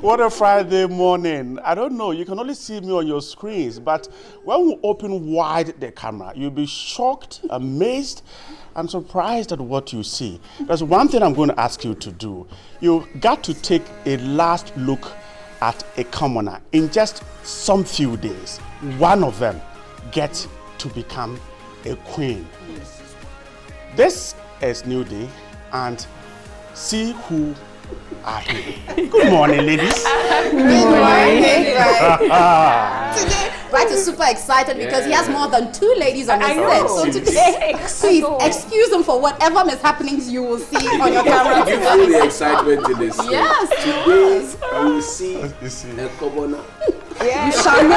What a Friday morning. I don't know, you can only see me on your screens, but when we open wide the camera, you'll be shocked, amazed, and surprised at what you see. There's one thing I'm going to ask you to do. You got to take a last look at a commoner. In just some few days, one of them gets to become a queen. This is NewDay, and see who are here. Good morning, ladies. Good morning. Today, Bright is super excited because he has more than 2 ladies on his set. So today, please excuse him for whatever mishappenings you will see on your camera. You feel the excitement in this. Yes. Today, you will see a commoner. Yeah. You shall know.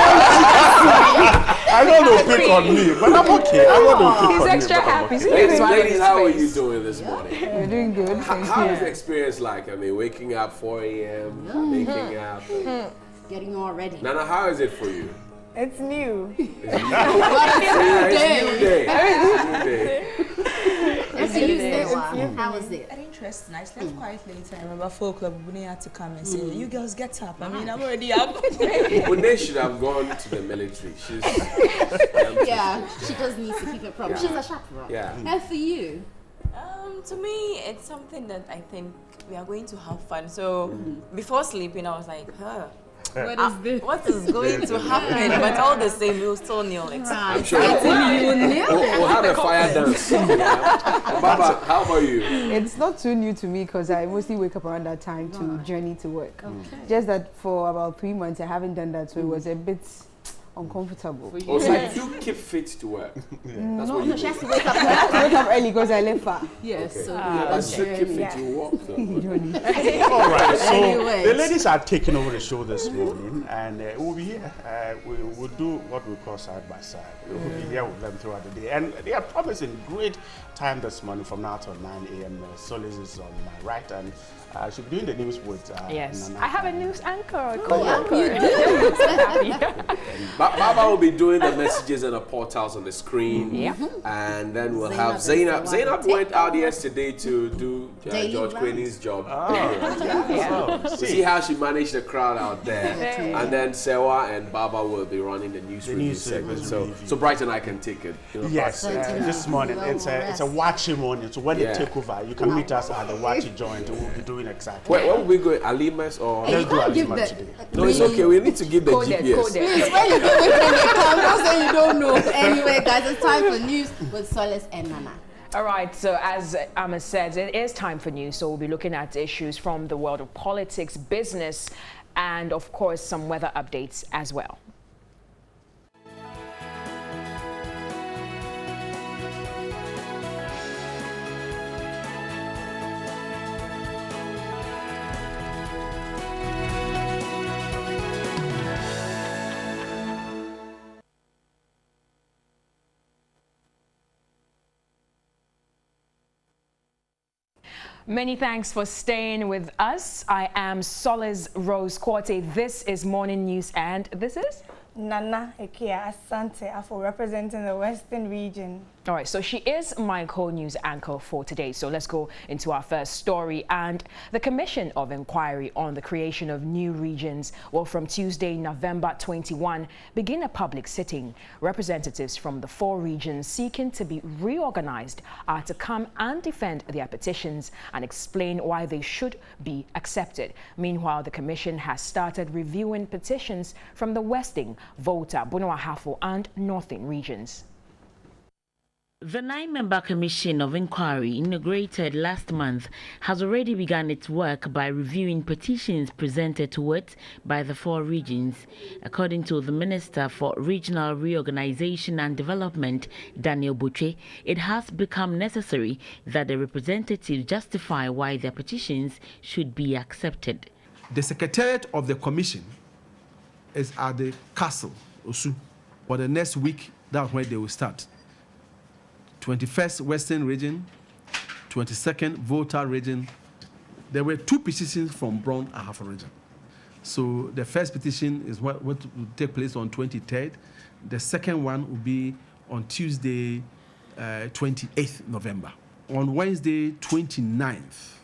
I don't know pick on me, but I'm okay. I want to pick on me. He's extra happy. Okay. Ladies, how are you doing this morning? We're doing good. How is the experience like? I mean, waking up 4 a.m., waking up. Getting all ready. Nana, how is it for you? It's new. It's NewDay. It's NewDay. How was it? Interesting. I slept quite late. I remember 4 o'clock. Bunny had to come and say, "You girls get up." I mean, I'm already up. Bunny should have gone to the military. She's Yeah, she just needs to keep it proper. She's a chaperone. Yeah. And for you? To me, it's something that I think we are going to have fun. So before sleeping, I was like, What is this? what is going to happen? But all the same, we'll still nail it. I'm sure we'll have a fire dance. Baba, how about you? It's not too new to me because I mostly wake up around that time to journey to work. Just that for about 3 months I haven't done that, so it was a bit uncomfortable. Also, you keep fit to work. That's what you She do. has to wake up. I have to wake up early because I live far. Yes. Okay. So But still keep fit to walk. All right, so Anyways. the ladies are taking over the show this morning, and we'll be here. We'll do what we call side by side. We'll be here with them throughout the day, and they are promising great time this morning from now till 9 a.m. Solis is on my right, and she'll be doing the news with Yes, Nana. I have a news anchor. Baba will be doing the messages and the portals on the screen. Yeah. And then we'll Zainab have is Zainab. the Zainab one went out yesterday to do Daily George rounds. Queen's job. So, See how she managed the crowd out there. And then Sewa and Baba will be running the news review news segment. review. So Bright and I can take it. yes, this morning it's a watchy morning. So when Yeah. they take over, you can meet us at the watchy joint. We'll be doing exactly. Where will we go? Alimas or? Hey, you Let's do can't give Alima the. today. No, it's okay. We need to give the GPS. Please, when you do it when you come, don't say you don't know. Anyway, guys, it's time for news with Solis and Nana. All right, so as Amma said, it is time for news. So we'll be looking at issues from the world of politics, business, and of course, some weather updates as well. Many thanks for staying with us. I am Solis Rose Quarte. This is Morning News, and this is Nana Ekia Asante for representing the Western region. All right, so she is my co-news anchor for today. So let's go into our first story. And the Commission of Inquiry on the creation of new regions will from Tuesday, November 21, begin a public sitting. Representatives from the 4 regions seeking to be reorganized are to come and defend their petitions and explain why they should be accepted. Meanwhile, the Commission has started reviewing petitions from the Western, Volta, Bono-Ahafo and Northern regions. The 9-member Commission of Inquiry, inaugurated last month, has already begun its work by reviewing petitions presented to it by the 4 regions. According to the Minister for Regional Reorganization and Development, Daniel Butche, it has become necessary that the representatives justify why their petitions should be accepted. The Secretariat of the Commission is at the Castle, Osu, for the next week. That's where they will start. 21st Western Region, 22nd Volta Region. There were 2 petitions from Bono-Ahafo Region. So the first petition is what will take place on 23rd. The second one will be on Tuesday, 28th November. On Wednesday, 29th,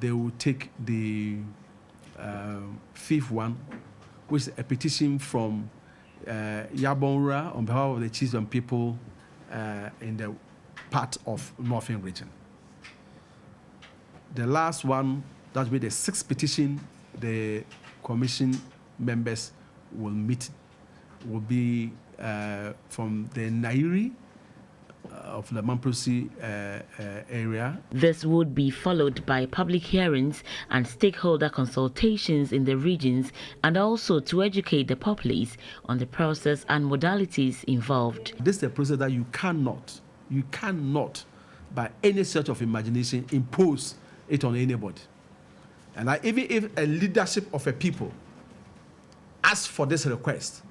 they will take the fifth one, which is a petition from Yabonra on behalf of the chiefs and people in the part of Northern region. The last one, that will be the sixth petition the commission members will meet, will be from the Nairi of the Mamprosi area. This would be followed by public hearings and stakeholder consultations in the regions, and also to educate the populace on the process and modalities involved. This is a process that you cannot, by any sort of imagination, impose it on anybody. And even if a leadership of a people asks for this request,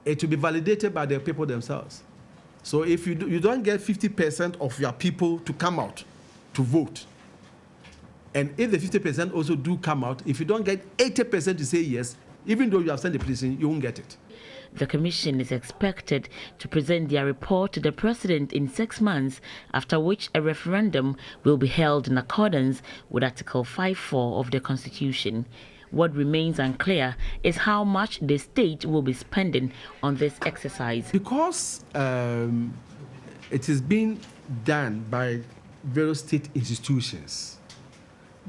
it will be validated by the people themselves. So if you don't get 50% of your people to come out to vote, and if the 50% also do come out, if you don't get 80% to say yes, even though you have sent the petition, you won't get it. The commission is expected to present their report to the president in 6 months, after which a referendum will be held in accordance with Article 5(4) of the Constitution. What remains unclear is how much the state will be spending on this exercise. Because it is being done by various state institutions,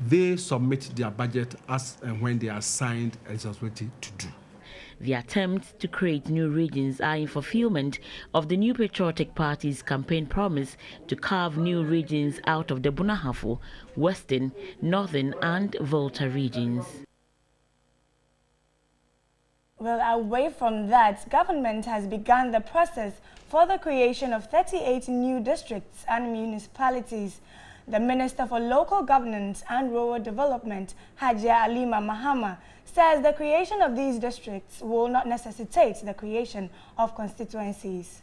they submit their budget as and when they are assigned a responsibility to do. The attempts to create new regions are in fulfillment of the New Patriotic Party's campaign promise to carve new regions out of the Bunahafo, Western, Northern and Volta regions. Well, away from that, government has begun the process for the creation of 38 new districts and municipalities. The Minister for Local Governance and Rural Development, Hajia Alima Mahama, says the creation of these districts will not necessitate the creation of constituencies.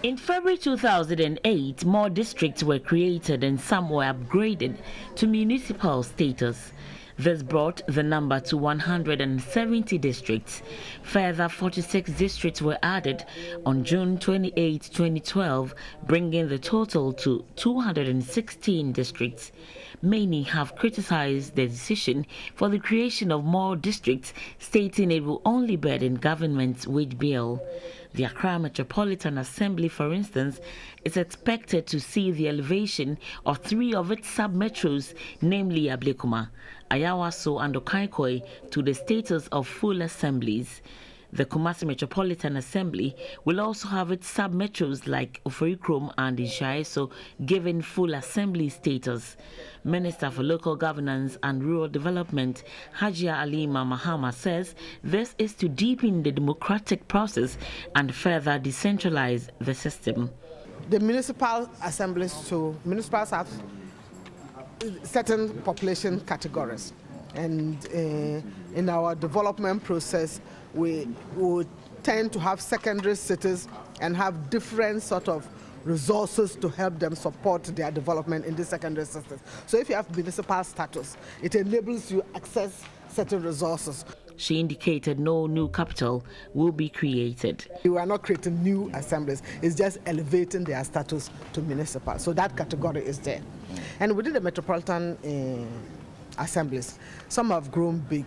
In February 2008, more districts were created and some were upgraded to municipal status. This brought the number to 170 districts. Further 46 districts were added on June 28, 2012, bringing the total to 216 districts. Many have criticized the decision for the creation of more districts, stating it will only burden government's wage bill. The Accra Metropolitan Assembly, for instance, is expected to see the elevation of 3 of its sub-metros, namely Ablekuma, Ayawaso and Okaikoi, to the status of full assemblies. The Kumasi Metropolitan Assembly will also have its sub-metros like Oforikrom and Ishaiso given full assembly status. Minister for Local Governance and Rural Development, Hajia Alima Mahama, says this is to deepen the democratic process and further decentralize the system. The municipal assemblies municipals have certain population categories, and in our development process we would tend to have secondary cities and have different sort of resources to help them support their development in the secondary systems. So if you have municipal status, it enables you access certain resources. She indicated no new capital will be created. We are not creating new assemblies, it's just elevating their status to municipal. So that category is there. And within the metropolitan assemblies, some have grown big,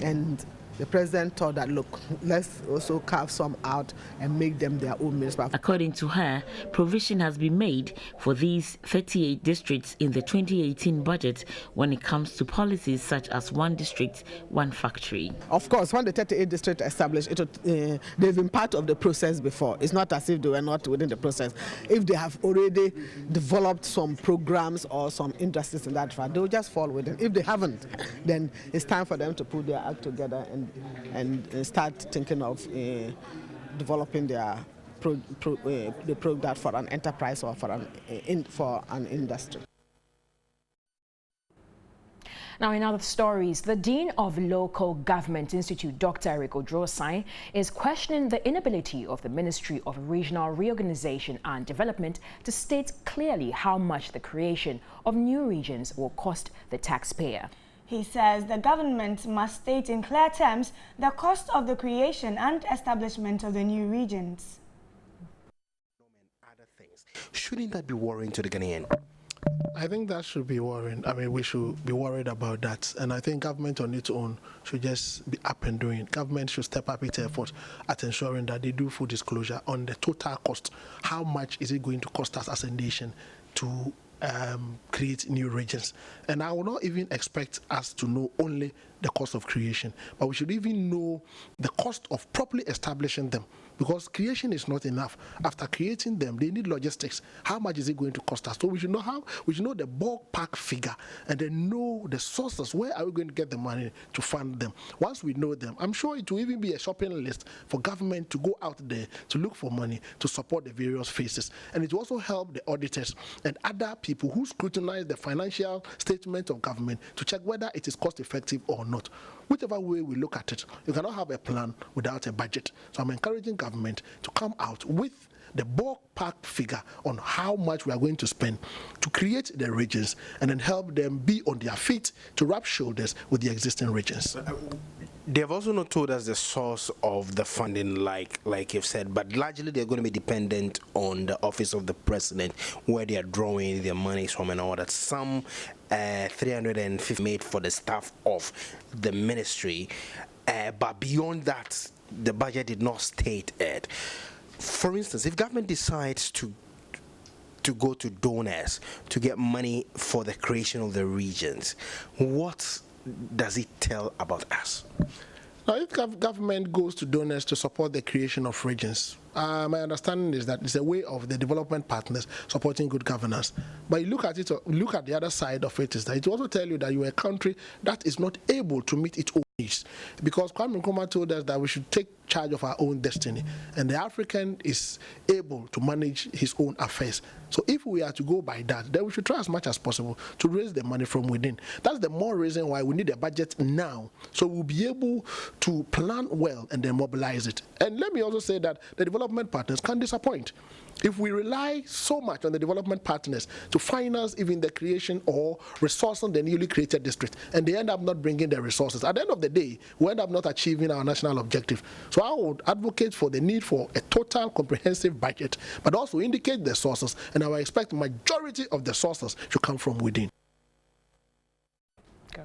and the president thought that, look, let's also carve some out and make them their own municipal. According to her, provision has been made for these 38 districts in the 2018 budget when it comes to policies such as one district, one factory. Of course, when the 38 district established, they've been part of the process before. It's not as if they were not within the process. If they have already developed some programs or some industries in that fact, they'll just fall within. If they haven't, then it's time for them to put their act together and start thinking of developing their product for an enterprise or for an industry. Now, in other stories, the Dean of Local Government Institute, Dr. Eric Odrosai, is questioning the inability of the Ministry of Regional Reorganization and Development to state clearly how much the creation of new regions will cost the taxpayer. He says the government must state in clear terms the cost of the creation and establishment of the new regions. Shouldn't that be worrying to the Ghanaian? I think that should be worrying. I mean, we should be worried about that. And I think government on its own should just be up and doing. Government should step up its effort at ensuring that they do full disclosure on the total cost. How much is it going to cost us as a nation to create new regions? And I will not even expect us to know only the cost of creation, but we should even know the cost of properly establishing them, because creation is not enough. After creating them, they need logistics. How much is it going to cost us? So we should know the ballpark figure, and then know the sources. Where are we going to get the money to fund them? Once we know them, I'm sure it will even be a shopping list for government to go out there to look for money to support the various phases. And it will also help the auditors and other people who scrutinize the financial statement of government to check whether it is cost effective or not. Whichever way we look at it, you cannot have a plan without a budget. So I'm encouraging government to come out with the ballpark figure on how much we are going to spend to create the regions, and then help them be on their feet to rub shoulders with the existing regions. They have also not told us the source of the funding, like you've said, but largely they're going to be dependent on the office of the president, where they are drawing their money from and all that. Some 350 made for the staff of the ministry, but beyond that, the budget did not state it. For instance, if government decides to go to donors to get money for the creation of the regions, what does it tell about us? Now, if government goes to donors to support the creation of regions, my understanding is that it's a way of the development partners supporting good governance. But you look at it, look at the other side of it, is that it will also tell you that you are a country that is not able to meet its own needs. Because Kwame Nkrumah told us that we should take charge of our own destiny, and the African is able to manage his own affairs. So if we are to go by that, then we should try as much as possible to raise the money from within. That's the more reason why we need a budget now, so we'll be able to plan well and then mobilize it. And let me also say that the development partners can disappoint. If we rely so much on the development partners to finance even the creation or resourcing the newly created district, and they end up not bringing the resources, at the end of the day, we end up not achieving our national objective. So I would advocate for the need for a total comprehensive budget, but also indicate the sources, and I would expect majority of the sources should come from within. Go.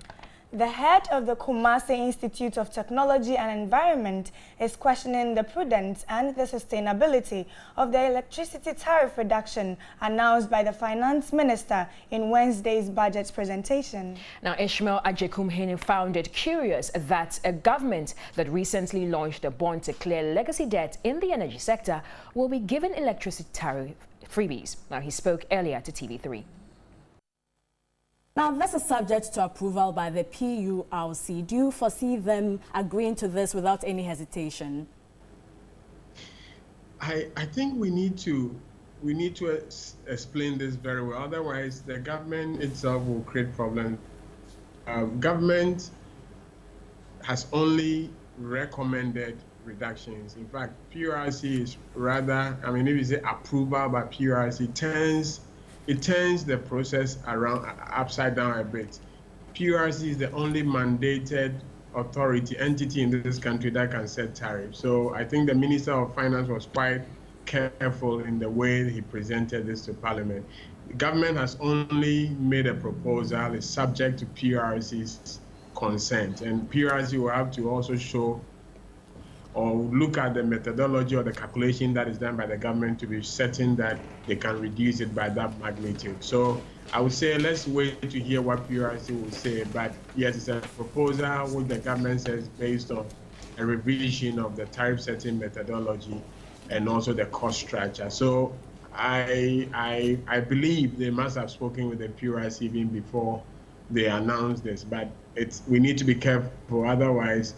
The head of the Kumasi Institute of Technology and Environment is questioning the prudence and the sustainability of the electricity tariff reduction announced by the finance minister in Wednesday's budget presentation. Now, Ishmael Ajekumhene found it curious that a government that recently launched a bond to clear legacy debt in the energy sector will be given electricity tariff freebies. Now, he spoke earlier to TV3. Now, this is subject to approval by the PURC. Do you foresee them agreeing to this without any hesitation? I think we need to explain this very well. Otherwise, the government itself will create problems. Government has only recommended reductions. In fact, PURC is rather, I mean, if you say approval by PURC, it turns the process around upside down a bit. PURC is the only mandated entity in this country that can set tariffs. So I think the Minister of Finance was quite careful in the way he presented this to Parliament. The government has only made a proposal, it's subject to PURC's consent, and PURC will have to also show or look at the methodology or the calculation that is done by the government to be certain that they can reduce it by that magnitude. So I would say let's wait to hear what PURC will say. But yes, it's a proposal which the government says based on a revision of the tariff setting methodology and also the cost structure. So I believe they must have spoken with the PURC even before they announced this. But we need to be careful, otherwise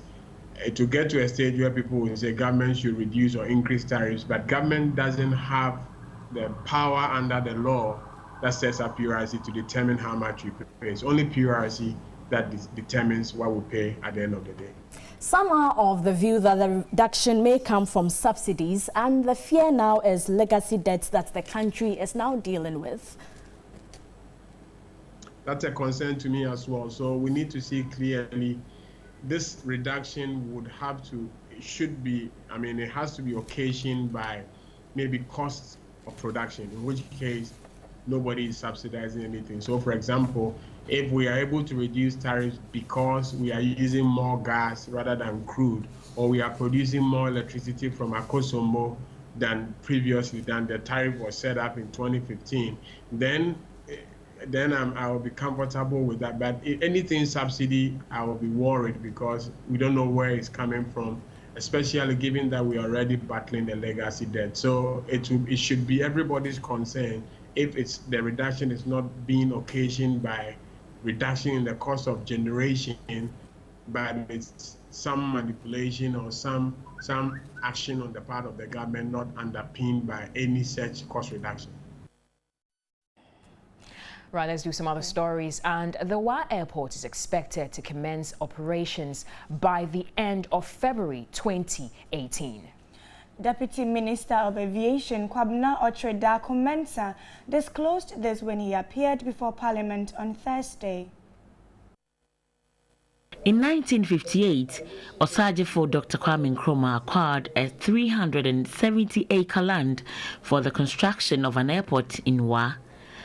to get to a stage where people will say government should reduce or increase tariffs, but government doesn't have the power under the law that sets up PURC to determine how much we pay. It's only PURC that determines what we pay at the end of the day. Some are of the view that the reduction may come from subsidies, and the fear now is legacy debts that the country is now dealing with. That's a concern to me as well. So we need to see clearly this reduction it has to be occasioned by maybe costs of production, in which case nobody is subsidizing anything. So, for example, if we are able to reduce tariffs because we are using more gas rather than crude, or we are producing more electricity from Akosombo than previously, than the tariff was set up in 2015, then I will be comfortable with that. But if anything subsidy, I will be worried because we don't know where it's coming from, especially given that we are already battling the legacy debt. So it should be everybody's concern if the reduction is not being occasioned by reduction in the cost of generation, but it's some manipulation or some action on the part of the government not underpinned by any such cost reduction. Right, let's do some other stories. And the Wa Airport is expected to commence operations by the end of February 2018. Deputy Minister of Aviation Kwabena Otreda-Komensa disclosed this when he appeared before Parliament on Thursday. In 1958, Osajifo Dr. Kwame Nkrumah acquired a 370-acre land for the construction of an airport in Wa.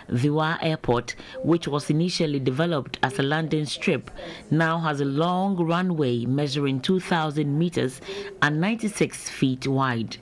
The Wa Airport, which was initially developed as a landing strip, now has a long runway measuring 2,000 meters and 96 feet wide.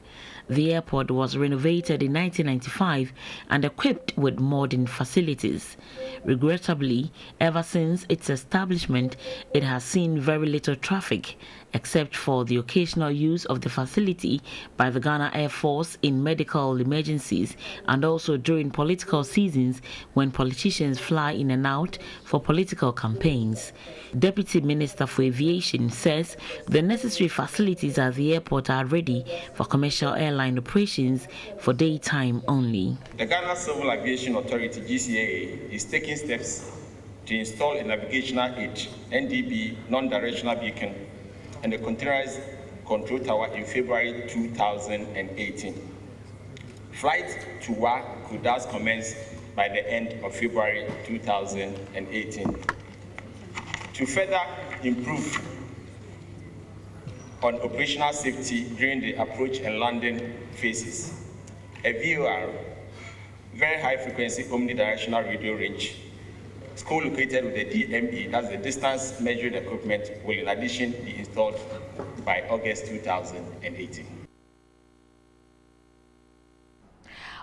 The airport was renovated in 1995 and equipped with modern facilities. Regrettably, ever since its establishment, it has seen very little traffic, except for the occasional use of the facility by the Ghana Air Force in medical emergencies and also during political seasons when politicians fly in and out for political campaigns. Deputy Minister for Aviation says the necessary facilities at the airport are ready for commercial airline operations for daytime only. The Ghana Civil Aviation Authority, GCAA, is taking steps to install a navigational aid, NDB, non-directional beacon, and a containerized control tower in February 2018. Flight to Wa could thus commence by the end of February 2018. To further improve on operational safety during the approach and landing phases, a VOR, very high frequency omnidirectional radio range, is co-located with the DME, that's the distance measuring equipment, will in addition be installed by August 2018.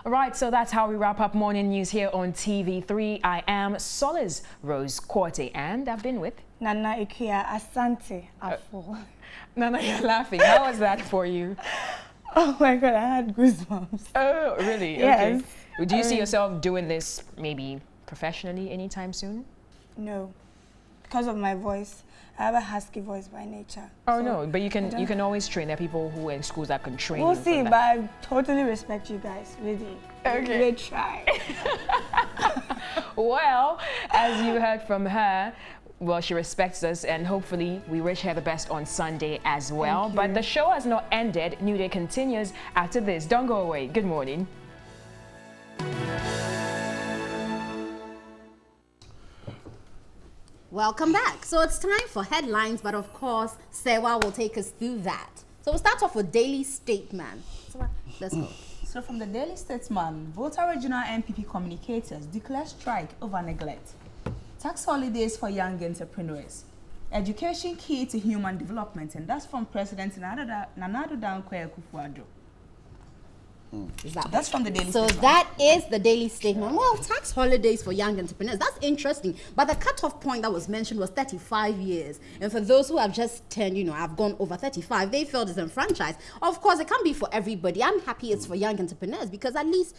All right, so that's how we wrap up morning news here on TV3. I am Solace Rose Korte, and I've been with Nana Ikuya Asante Afo. Nana, you're laughing. How was that for you? Oh my God, I had goosebumps. Oh, really? Yes. Okay. Do you see yourself doing this maybe professionally anytime soon? No, because of my voice. I have a husky voice by nature. Oh so no, but you can always train. There are people who are in schools that can train. We'll you see, for but I totally respect you guys. Really. Okay. They try. Well, as you heard from her, well, she respects us, and hopefully we wish her the best on Sunday as well. But the show has not ended. New Day continues after this. Don't go away. Good morning. Welcome back. So it's time for headlines, but of course, Sewa will take us through that. So we'll start off with Daily Statesman. Sewa, let's go. So from the Daily Statesman, Volta Regional MPP communicators declare strike over neglect. Tax holidays for young entrepreneurs. Education key to human development, and that's from President Nana Addo Dankwa Akufo-Addo. That's from the Daily Statement. So that is the Daily Statement. Well, tax holidays for young entrepreneurs. That's interesting. But the cutoff point that was mentioned was 35 years. And for those who have just turned, have gone over 35, they feel disenfranchised. Of course, it can't be for everybody. I'm happy it's for young entrepreneurs because at least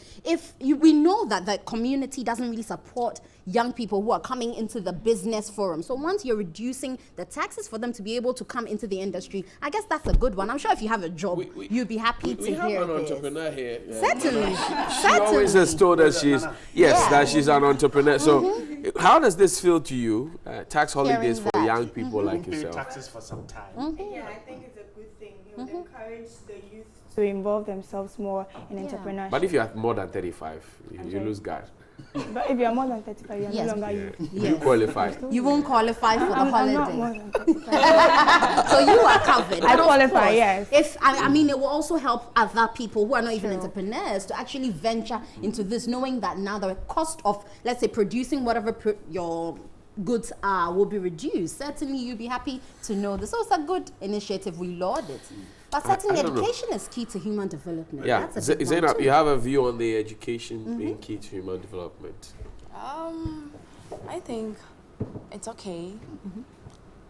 we know that the community doesn't really support young people who are coming into the business forum. So once you're reducing the taxes for them to be able to come into the industry, I guess that's a good one. I'm sure if you have a job, you'd be happy to hear We have an this. entrepreneur here. Certainly. She always has told us that she's an entrepreneur. So how does this feel to you? Tax holidays for young people like yourself. Taxes for some time. Yeah, I think it's a good thing. It would encourage the youth to involve themselves more in entrepreneurship. But if you have more than 35, you lose guard. But if you are more than 35, you are Yes. no longer youth. You qualify. You won't qualify for the I'm holiday. not more than 35. So you are covered. I But of qualify, course, yes. If I mean, it will also help other people who are not even entrepreneurs to actually venture into this, knowing that now the cost of, let's say, producing whatever your goods are will be reduced. Certainly, you'll be happy to know this. So it's a good initiative. We laud it. But certainly, I don't know. education is key to human development. Yeah, That's a big one Zainab, too. you have a view on the education being key to human development? I think it's okay.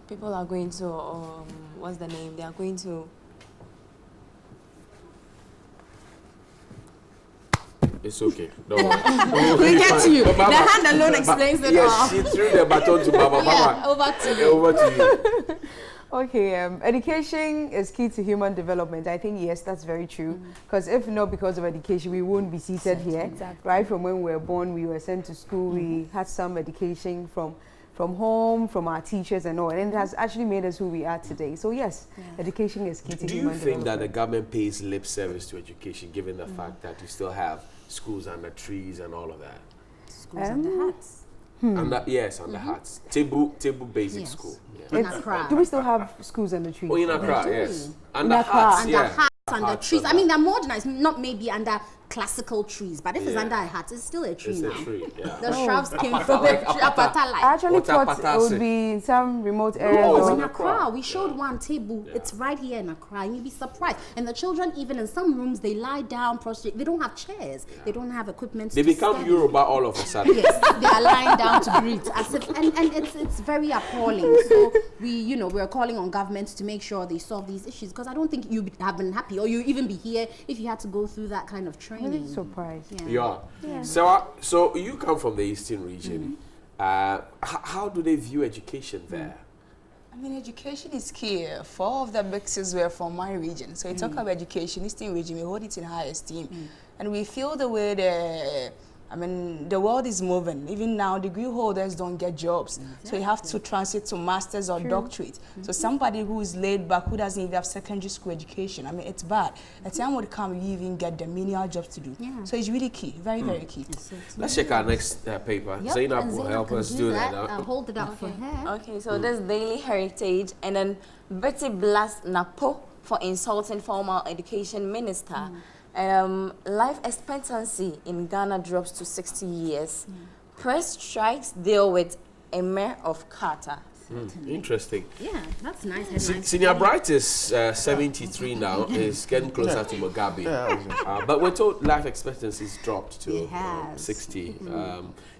People are going to, what's the name? They are going to. It's okay. Don't worry. We get you. But The hand alone explains it all. Yes, she threw the baton to Mama. Yeah, Mama, over to you. over to you. Okay, education is key to human development. I think, yes, that's very true. Because if not because of education, we wouldn't be seated here. Exactly. Right from when we were born, we were sent to school. We had some education from home, from our teachers and all. And it has actually made us who we are today. So, yes, education is key to Do you human think that development. the government pays lip service to education, given the fact that you still have schools under trees and all of that? Schools and the hats. Yes, under hats. Table basic Yes. school. In Accra. Do we still have schools and the trees? Oh, in Accra, do. yes. In Under Accra, hats, under yeah. hats, under Hats, trees. I under- mean, they're modernized, not maybe under classical trees, but if it's Yeah. under a hat, it's still a tree It's now. a tree, yeah. The shrubs came from the tree. I actually thought it would be in some remote areas. No, it's or- in Accra. We showed one table. It's right here in Accra. You'd be surprised. And the children, even in some rooms, they lie down, prostrate. They don't have chairs. They don't have equipment. They to become stand. Yoruba all of a sudden. Yes, they are lying down to greet, as if, and it's very appalling. So we're calling on government to make sure they solve these issues, because I don't think you have been happy or you even be here if you had to go through that kind of training. Really surprised. Yeah. You are. Yeah. So you come from the Eastern region. How do they view education there? I mean, education is key. 4 of the mixes were from my region. So you talk about education, Eastern region, we hold it in high esteem. And we feel the way the world is moving. Even now, degree holders don't get jobs. So you have to transit to master's or doctorate. So somebody who is laid back, who doesn't even have secondary school education, I mean, it's bad. A time would come, you even get the menial jobs to do. So it's really key, very, very key. Let's check our next paper. Yep, Zainab and will Zainab help can us do that. I'll hold it up for her. Okay, so there's Daily Heritage, and then Betty Blas Napo for insulting former education minister. Life expectancy in Ghana drops to 60 years. Press strikes deal with Emir of Qatar. Interesting. Yeah, that's nice. headline. Senior Bright is 73 now, is getting closer to Mugabe. But we're told life expectancy's dropped to 60.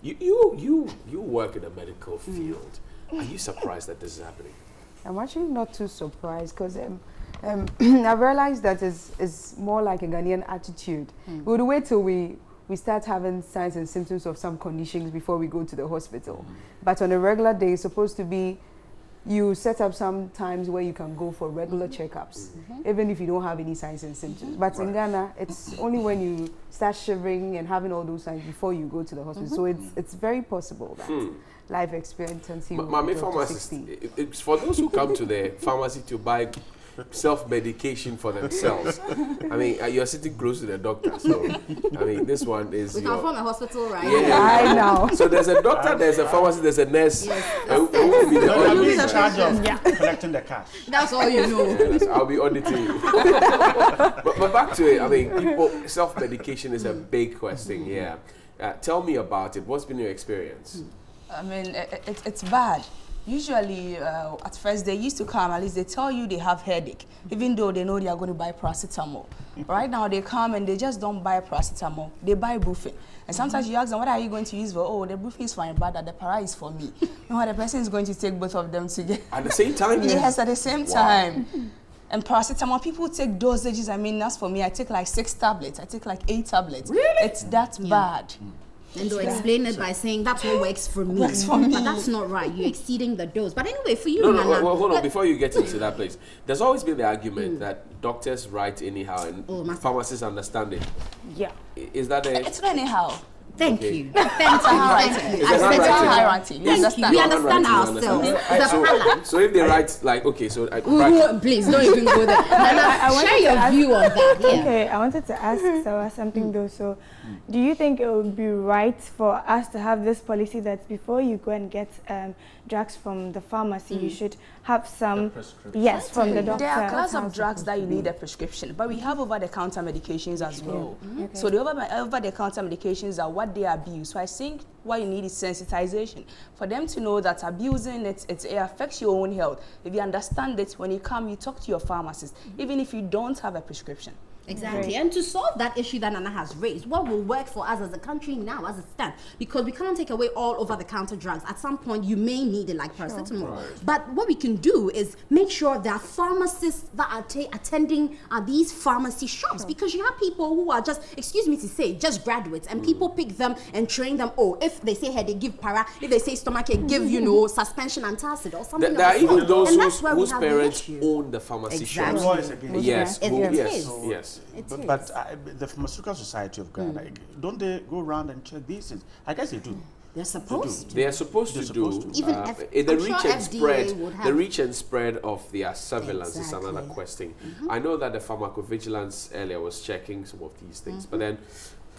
You work in the medical field. Are you surprised that this is happening? I'm actually not too surprised, because I've realized that it's more like a Ghanaian attitude. We would wait till we start having signs and symptoms of some conditions before we go to the hospital. But on a regular day, it's supposed to be, you set up some times where you can go for regular checkups, even if you don't have any signs and symptoms. But in Ghana, it's only when you start shivering and having all those signs before you go to the hospital. So it's very possible that life expectancy will Mami go to pharmacists, 60. it's for those who come to the pharmacy to buy self-medication for themselves. I mean, you're sitting close to the doctor, so I mean, this one is. We come from a hospital, right? Yeah, I know. So there's a doctor, there's a pharmacy, there's a nurse. Who will be the I'll be auditor. in charge of collecting the cash. That's all you know. I'll be auditing you. but back to it, I mean, people, self-medication is a big question here. Tell me about it. What's been your experience? I mean, it's bad. Usually, at first, they used to come, at least they tell you they have headache, even though they know they are going to buy paracetamol. Right now, they come and they just don't buy paracetamol. They buy brufen. And sometimes you ask them, what are you going to use for? Oh, the brufen is fine, but the para is for me. No, the person is going to take both of them together. At the same time? Yes, at the same time. And paracetamol, people take dosages. I mean, that's for me. I take like 6 tablets. I take like 8 tablets. Really? It's that bad. And they'll explain it by saying that's what works for me. Works for me. But that's not right. You're exceeding the dose. But anyway, for you, No, Nana, well, hold on. Before you get into that place, there's always been the argument that doctors write anyhow and pharmacists understand it. Yeah. Is that a... It's not anyhow. Thank you. Thank you. It's a handwriting. We understand ourselves. So if they write like, okay, so please don't even go there. I share your view on that. Yeah. Okay, I wanted to ask Sarah something though. So, do you think it would be right for us to have this policy that before you go and get drugs from the pharmacy, you should have some, yes, from the doctor? There are class of drugs that you need a prescription, but we have over-the-counter medications as well. Okay. So the over-the-counter medications are what they abuse. So I think what you need is sensitization for them to know that abusing it affects your own health. If you understand it, when you come, you talk to your pharmacist, even if you don't have a prescription. Exactly. And to solve that issue that Nana has raised, what will work for us as a country now as it stands? Because we can't take away all over-the-counter drugs. At some point, you may need it, like paracetamol. Right. But what we can do is make sure there are pharmacists that are attending these pharmacy shops. Because you have people who are just, excuse me to say, just graduates. And people pick them and train them. Oh, if they say head, they give para. If they say stomachache, give, you know, suspension antacid or something. There are even those whose parents own the pharmacy shops. Yes. Yes. But the Pharmaceutical Society of Ghana, don't they go around and check these things? I guess they do. They're supposed to. They are supposed to do. Even the reach and spread of their surveillance is another question. I know that the pharmacovigilance earlier was checking some of these things, but then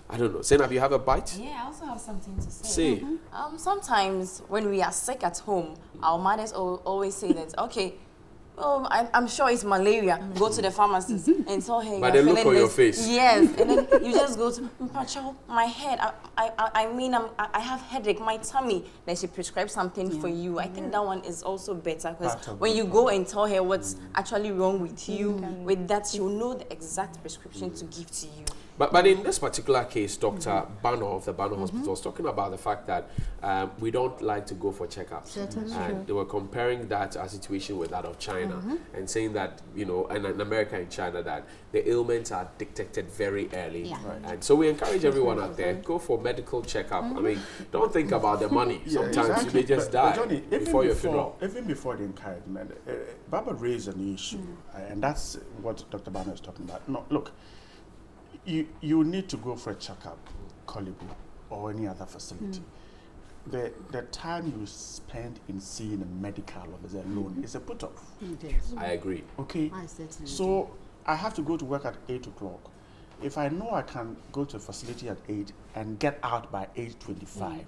I don't know. Zainab, you have a bite? Yeah, I also have something to say. Say. Sometimes when we are sick at home, our mothers always say that, okay, oh, I'm sure it's malaria. Go to the pharmacist and tell her but they look on your face. Yes, and then you just go to my head. I have headache, my tummy. Then she prescribes something for you. I think that one is also better because when you go and tell her what's actually wrong with you, with that she'll know the exact prescription to give to you. But in this particular case, Dr. Bano of the Bano Hospital was talking about the fact that we don't like to go for checkups. And they were comparing that situation with that of China and saying that, you know, and in America and China, that the ailments are detected very early. Yeah. And so we encourage everyone out there, go for medical checkup. I mean, don't think about the money. Sometimes you may just die Johnny, before your funeral. Even before the encouragement, Baba raised an issue, and that's what Dr. Bano is talking about. No, look. You need to go for a checkup, Kolibu, or any other facility. The time you spend in seeing a medical officer alone is a put-off. I agree. Okay. So I have to go to work at 8 o'clock. If I know I can go to a facility at 8 and get out by 8:25,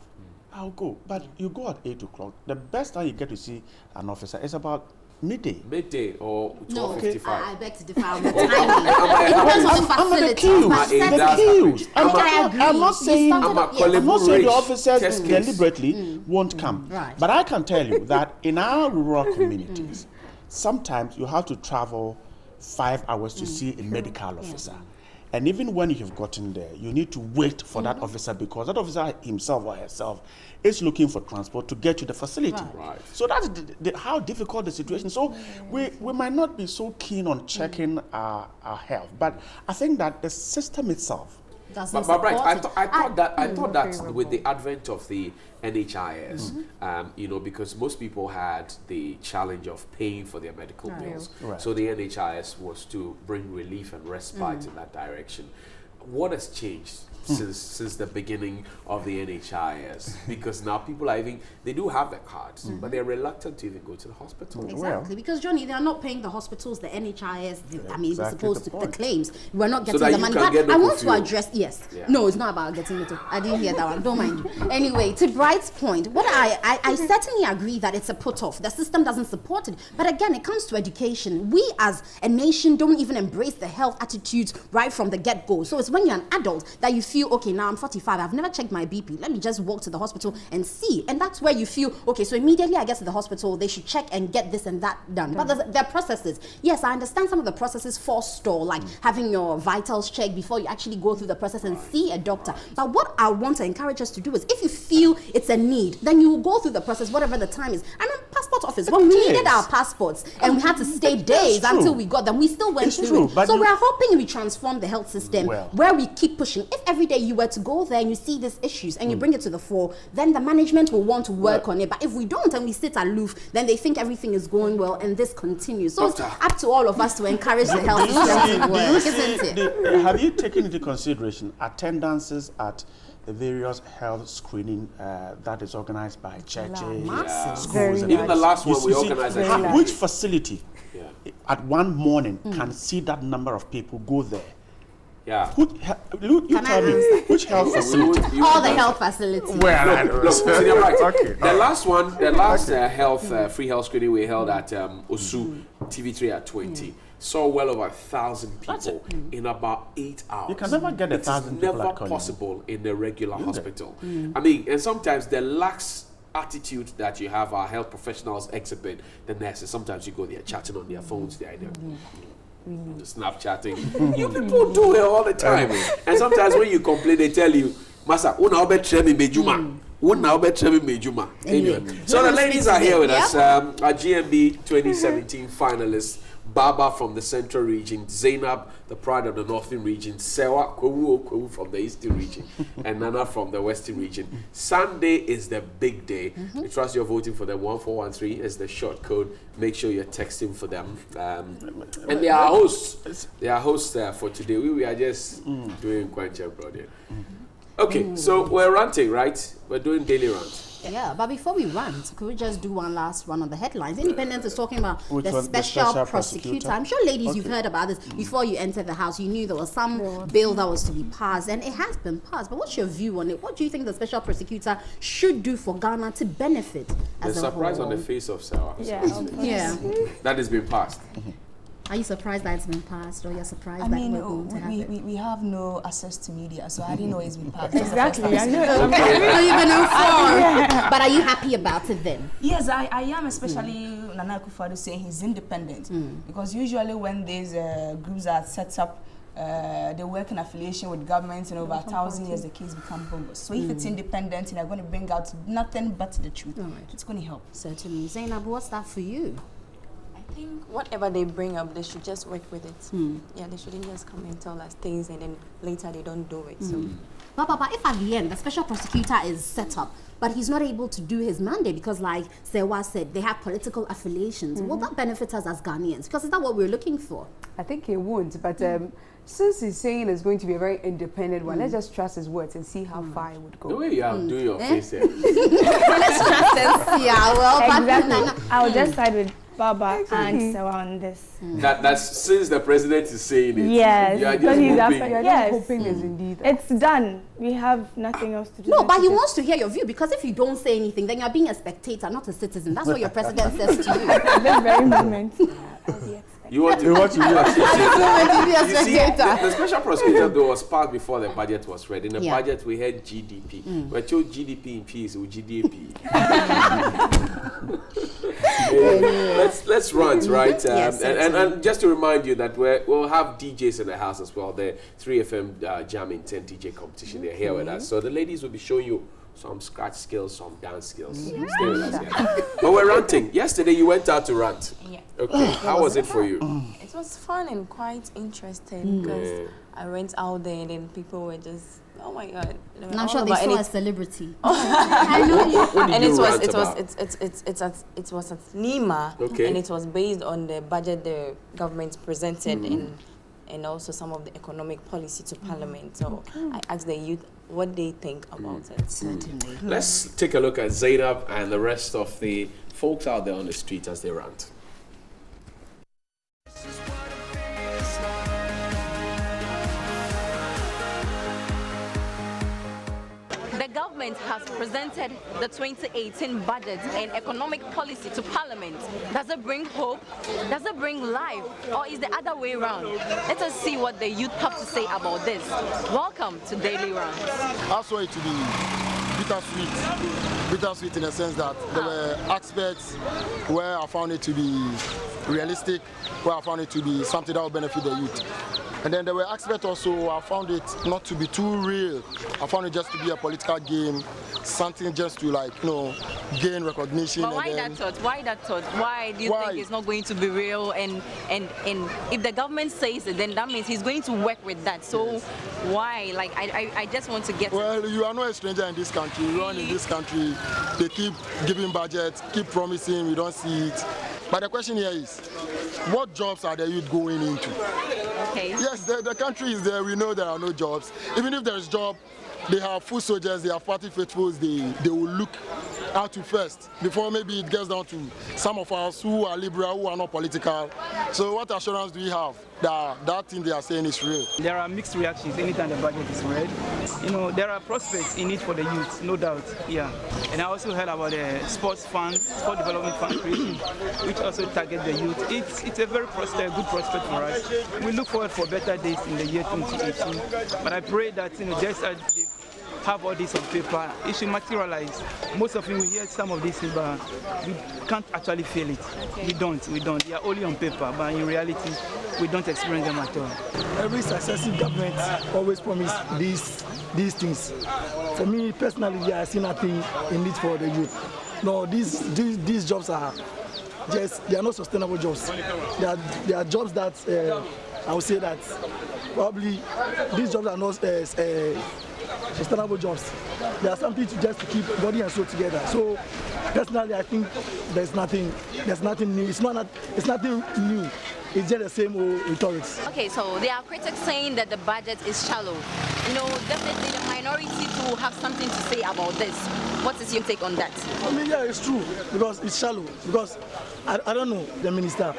I'll go. But you go at 8 o'clock. The best time you get to see an officer is about midday or 12:55. No, I beg to differ on the timing. It depends on the facility. I'm not saying the officers deliberately won't come. But I can tell you that in our rural communities, sometimes you have to travel 5 hours to see a medical officer. And even when you've gotten there, you need to wait for that officer because that officer himself or herself is looking for transport to get to the facility. Right. So that's how difficult the situation is. So we might not be so keen on checking our health, but I think that the system itself But right, I thought that with the advent of the NHIS, you know, because most people had the challenge of paying for their medical bills, so the NHIS was to bring relief and respite in that direction. What has changed since the beginning of the NHIS? Because now people are they do have their cards, but they're reluctant to even go to the hospital. Exactly, because Johnny, they are not paying the hospitals, the NHIS, I mean, supposed to, the claims. We're not getting the money. But I want to address, no, it's not about getting it. I didn't hear that one, don't mind you. Anyway, to Bright's point, what I certainly agree that it's a put-off. The system doesn't support it. But again, it comes to education. We as a nation don't even embrace the health attitudes right from the get-go. So it's when you're an adult that you feel, okay, now I'm 45, I've never checked my BP, let me just walk to the hospital and see. And that's where you feel, okay, so immediately I get to the hospital, they should check and get this and that done. But there are processes. Yes, I understand some of the processes forestall, like having your vitals checked before you actually go through the process and see a doctor. But what I want to encourage us to do is, if you feel it's a need, then you will go through the process, whatever the time is. I mean, passport office, when we needed our passports and we had to stay days until we got them, we still went through it. So we're hoping we transform the health system where we keep pushing. If every day you were to go there and you see these issues and you bring it to the fore, then the management will want to work on it. But if we don't and we sit aloof, then they think everything is going well and this continues. So it's up to all of us to encourage the health system to work, isn't it? Have you taken into consideration attendances at the various health screening that is organized by churches, schools, and even the last one we organized. Which facility at one morning can see that number of people go there? Yeah. You tell me, which health facility? All the health facilities. Look, you're right. Okay. The last health free health screening we held at Osu TV3 at 20 saw well over 1,000 people in about 8 hours. You can never get 1,000 people. It's never possible in the regular hospital. I mean, and sometimes the lax attitude that you have our health professionals exhibit, the nurses, sometimes you go there chatting on their phones, they're either Snapchatting. You people do it all the time. And sometimes when you complain, they tell you, Masa, anyway, so the ladies are here with us. Our GMB 2017 finalists, Baba from the Central Region, Zainab, the Pride of the Northern Region, Sewa Kwewu from the Eastern Region, and Nana from the Western Region. Sunday is the big day. We trust you're voting for them. 1413 is the short code. Make sure you're texting for them. And they are hosts. They are hosts for today. We are just doing Kwancha Brother. Okay, so we're ranting, right? We're doing daily rant. Yeah, but before we rant, could we just do one last one on the headlines? Independent is talking about the special prosecutor. I'm sure, ladies, you've heard about this. Before you entered the house, you knew there was some bill that was to be passed, and it has been passed. But what's your view on it? What do you think the special prosecutor should do for Ghana to benefit as a whole? The surprise on the face of Sarah. Yeah. That has been passed. Are you surprised that it's been passed, or you're surprised that we're going to have it? We have no access to media, so I didn't know it's been passed. Exactly. I know. Not even informed. But are you happy about it then? Yes, I am, especially Nana Akufo-Addo saying he's independent. Because usually when these groups are set up, they work in affiliation with governments, and over 1,000 years the case becomes bogus. So if it's independent and they're going to bring out nothing but the truth, it's going to help. Certainly. Zainab, what's that for you? I think whatever they bring up, they should just work with it. Yeah, they shouldn't just come and tell us things and then later they don't do it. So, but if at the end the special prosecutor is set up, but he's not able to do his mandate because, like Sewa said, they have political affiliations, will that benefit us as Ghanaians? Because is that what we're looking for? I think it won't, but since he's saying it's going to be a very independent one, let's just trust his words and see how far it would go. The way you have do your face here. Let's trust and see how well. Exactly. I'll just side with Baba and Sewa on this. That's since the president is saying it. Yes. You are just hoping is indeed. It's done. We have nothing else to do. No, but he wants to hear your view, because if you don't say anything, then you're being a spectator, not a citizen. That's what your president says to you. At this very moment. You want to be a spectator. The special prosecutor though was passed before the budget was ready. In the budget we had GDP. We chose GDP in peace with GDP. Let's run, right? And just to remind you that we'll have DJs in the house as well. The 3FM Jamming 10 DJ competition. They're here with us. So the ladies will be showing you some scratch skills, some dance skills. Stay with us here. But we're ranting. Yesterday you went out to rant. Yeah. Okay. How was it for you? It was fun and quite interesting because I went out there and then people were just, oh my God. And I'm sure they saw a celebrity. I know you. And it was at Nima, and it was based on the budget the government presented and also some of the economic policy to Parliament. So I asked the youth what they think about it. Certainly. Let's take a look at Zainab and the rest of the folks out there on the street as they rant. The government has presented the 2018 budget and economic policy to Parliament. Does it bring hope? Does it bring life? Or is the other way around? Let us see what the youth have to say about this. Welcome to Daily Rounds. I saw it to be bittersweet in the sense that there were aspects where I found it to be realistic, where I found it to be something that will benefit the youth. And then there were aspects also I found it not to be too real. I found it just to be a political game, something just to gain recognition. But why that thought? Why that thought? Why do you think it's not going to be real? And if the government says it, then that means he's going to work with that. So why? Like I just want to get. Well, you are not a stranger in this country. You run in this country. They keep giving budgets, keep promising. We don't see it. But the question here is, what jobs are the youth going into? Okay. Yes, the country is there. We know there are no jobs. Even if there is job, they have foot soldiers, they have party faithfuls, they will look out to first before maybe it gets down to some of us who are liberal, who are not political. So what assurance do we have that that thing they are saying is real? There are mixed reactions anytime the budget is read. You know, there are prospects in it for the youth, no doubt. Yeah. And I also heard about the sports fund, sport development fund creation, which also target the youth. It's a very good prospect for us. We look forward for better days in the year 2018. But I pray that, you know, just as they have all this on paper, it should materialize. Most of you will hear some of this, but we can't actually feel it. Okay. We don't. They are only on paper, but in reality, we don't experience them at all. Every successive government always promise these things. For me personally, I see nothing in it for the youth. No, these jobs are they are not sustainable jobs. They are jobs that I would say that probably these jobs are not sustainable jobs. They are something to keep body and soul together. So personally, I think there's nothing new. It's nothing new. It's just the same old rhetoric. Okay, so there are critics saying that the budget is shallow. You know, definitely the minority too have something to say about this. What is your take on that? I mean, yeah, it's true because it's shallow. Because I don't know the minister.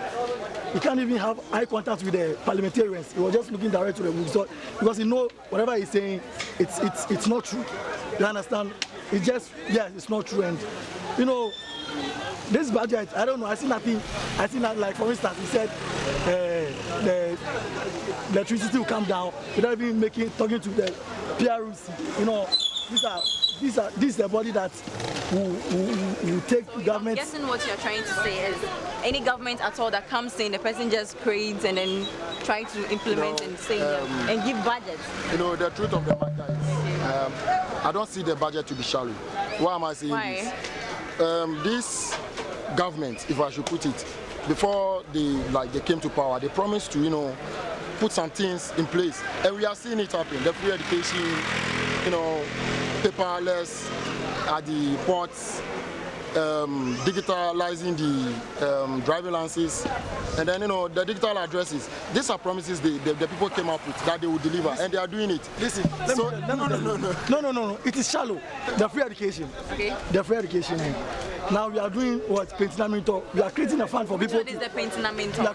He can't even have eye contact with the parliamentarians. He was just looking direct to the book. Because you know whatever he's saying, it's not true. You understand? It's just it's not true. And you know, this budget, I don't know. I see nothing. I see that, like for instance, he said the electricity will come down without even talking to the PRC. You know, this is the body that will take government. I'm guessing what you're trying to say is any government at all that comes in, the person just creates and then try to implement and say and give budgets. You know, the truth of the matter is, I don't see the budget to be shallow. Why am I saying this? This government, if I should put it, before they came to power, they promised to, you know, put some things in place, and we are seeing it happen. The free education, you know, paperless at the ports, digitalizing the driving licenses, and then, you know, the digital addresses. These are promises the people came up with that they will deliver, and they are doing it. Listen, no. It is shallow. The free education. Okay. The free education. Now we are doing what Pentinamento. We are creating a fund for people. What is the Pentinamento? We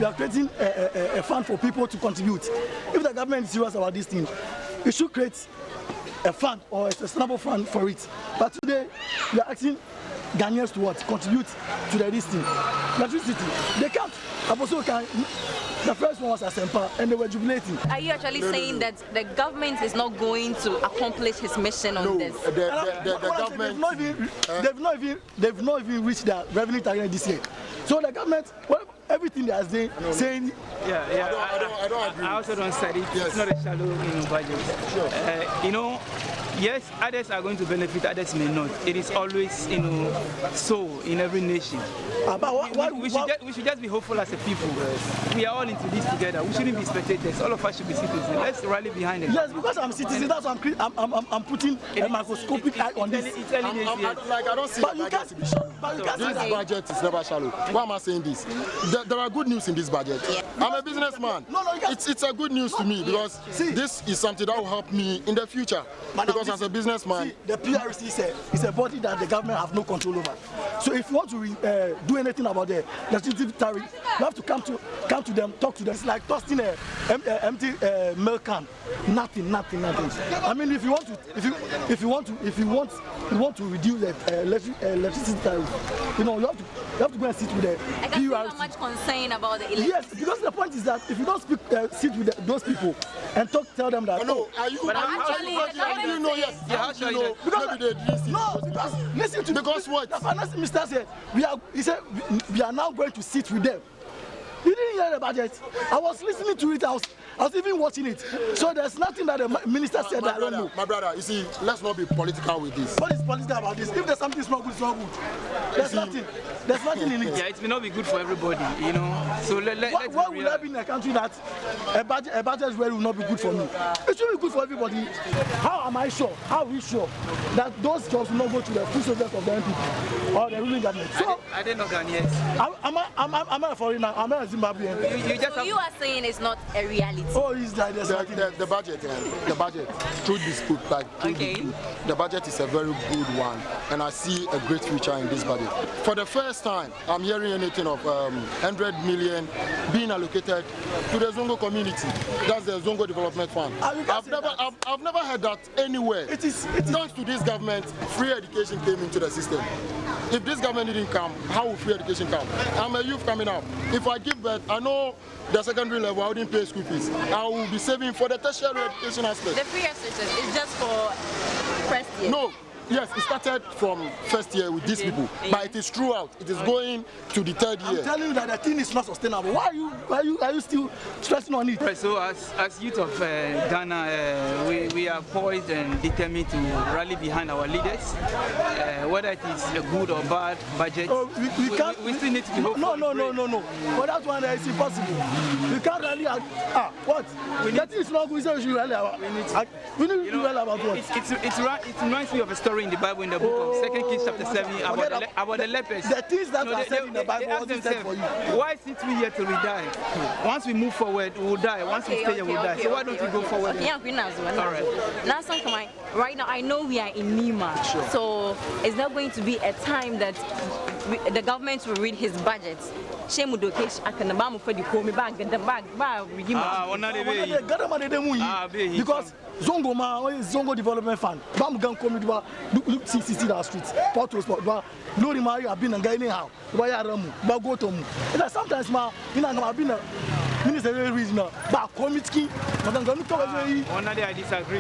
are creating a fund for people to contribute. If the government is serious about this thing, it should create a fund or a sustainable fund for it. But today we are asking Ghanaians to what? Contribute to the listing. Electricity. They can't. Apostle can. The first one was Asempa, and they were jubilating. Are you actually saying that the government is not going to accomplish his mission on this? The government. They've not even reached their revenue target this year. So the government, everything they are saying. I don't agree. I also don't say it. Yes. It's not a shallow budget. Sure. You know, yes, others are going to benefit, others may not. It is always, you know, so in every nation. We should just be hopeful as a people. We are all into this together. We shouldn't be spectators. All of us should be citizens. Let's rally behind it. Yes, because I'm citizen. That's why I'm putting a microscopic eye on this. I don't see the budget to be shallow. This budget is never shallow. Why am I saying this? There are good news in this budget. I'm a businessman. It's a good news to me because this is something that will help me in the future. Because as a businessman, the PRC is a body that the government have no control over. So if you want to do anything about the electricity tariff, you have to come to them, talk to them. It's like tossing an empty milk can. Nothing. I mean, if you want to reduce the electricity tariff, you know, you have to go and sit with the PRC. I can see how much concern about the electricity. Yes, because the point is that if you don't sit with those people and tell them that. No, are you? No, yes. Yeah, you know, maybe they didn't see. No, because listen to because what? The finance minister said we are now going to sit with them. You didn't hear the budget. I was listening to it. I was even watching it. So there's nothing that the minister said that I don't know. My brother, you see, let's not be political with this. What is political about this? If there's something that's not good, it's not good. There's nothing in it. Yeah, it may not be good for everybody, you know. So why would I be in a country that a budget will not be good for me? It should be good for everybody. How am I sure? How are we sure that those jobs will not go to the full soldiers of the MPP or the ruling government? So I didn't know Ghanaians. I'm a foreigner. I'm a Zimbabwean. you just so you are saying it's not a reality. Oh, it's like the budget, the budget. Truth be spoken, like truth be spoken, the budget is a very good one, and I see a great future in this budget. For the first time, I'm hearing anything of 100 million being allocated to the Zongo community. That's the Zongo Development Fund. I've never heard that anywhere. It is thanks to this government, free education came into the system. If this government didn't come, how would free education come? I'm a youth coming up. If I give birth, I know the secondary level, I wouldn't pay school fees. I will be saving for the tertiary education aspect. The free education is just for first year? No. Yes, it started from first year with these people, but it is throughout. It is going to the third year. I'm telling you that the thing is not sustainable. Why are you still stressing on it? Right, so as youth of Ghana, we are poised and determined to rally behind our leaders, whether it is a good or bad budget. We still need to be hopeful. No. For that one, it's impossible. We can't rally. What? That is not good. We should rally. We need to rally about what? It reminds me of a story in the Bible, in the book of 2 Kings chapter 7, about the lepers. The things that are said in the Bible was said for you. Why sit we here till we die? Once we move forward, we will die. Once we stay here, we will die. So why don't we go forward? Yeah, all right. Now, right now, I know we are in Nima. Sure. So is there going to be a time that the government will read his budget? Shame because Zongo Development Fund, Bamgan Committee, look 60 streets, Portos, Lori Mario have been a guy anyhow, Bayaramu, Bagotomu. And sometimes, I've been a minister regional, but committee, I disagree.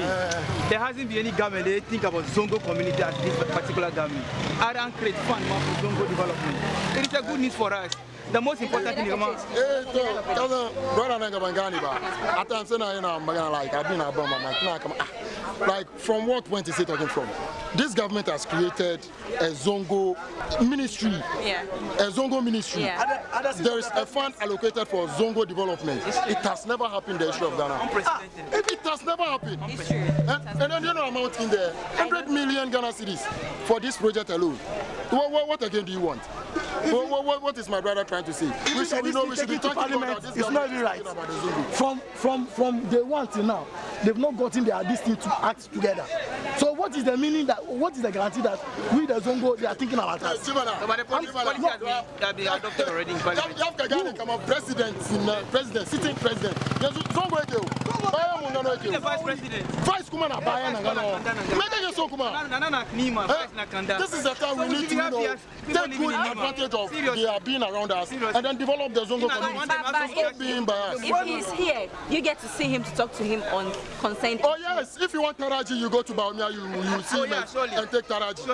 There hasn't been any government they think about Zongo community as this particular government. I don't create fund for Zongo development. It is a good news for us. The most important thing is like, from what point is he talking from? This government has created a Zongo ministry. Yeah. A Zongo ministry. Yeah. There is a fund allocated for Zongo development. It has never happened in the history of Ghana. It has never happened. It's true. And then you know amount in there, 100 million Ghana cedis for this project alone. What again do you want? What is my brother trying to say? We should be talking about this. It's not even right. From day one till now, they've not gotten this thing to act together. So what is the meaning that? What is the guarantee that we the Zongo they are thinking about us? But the policy has been adopted already in Parliament. You have Ghana come up president, sitting president. Zongo the vice president. Vice Kumana Bayana Ghana. This is the time we need to take good advantage of they are being around us and then develop the Zongo community. Stop being biased. If he's here, you get to see him to talk to him on consent. Oh yes, if you want Taraji, you go to Baumia, you see him and take Taraji.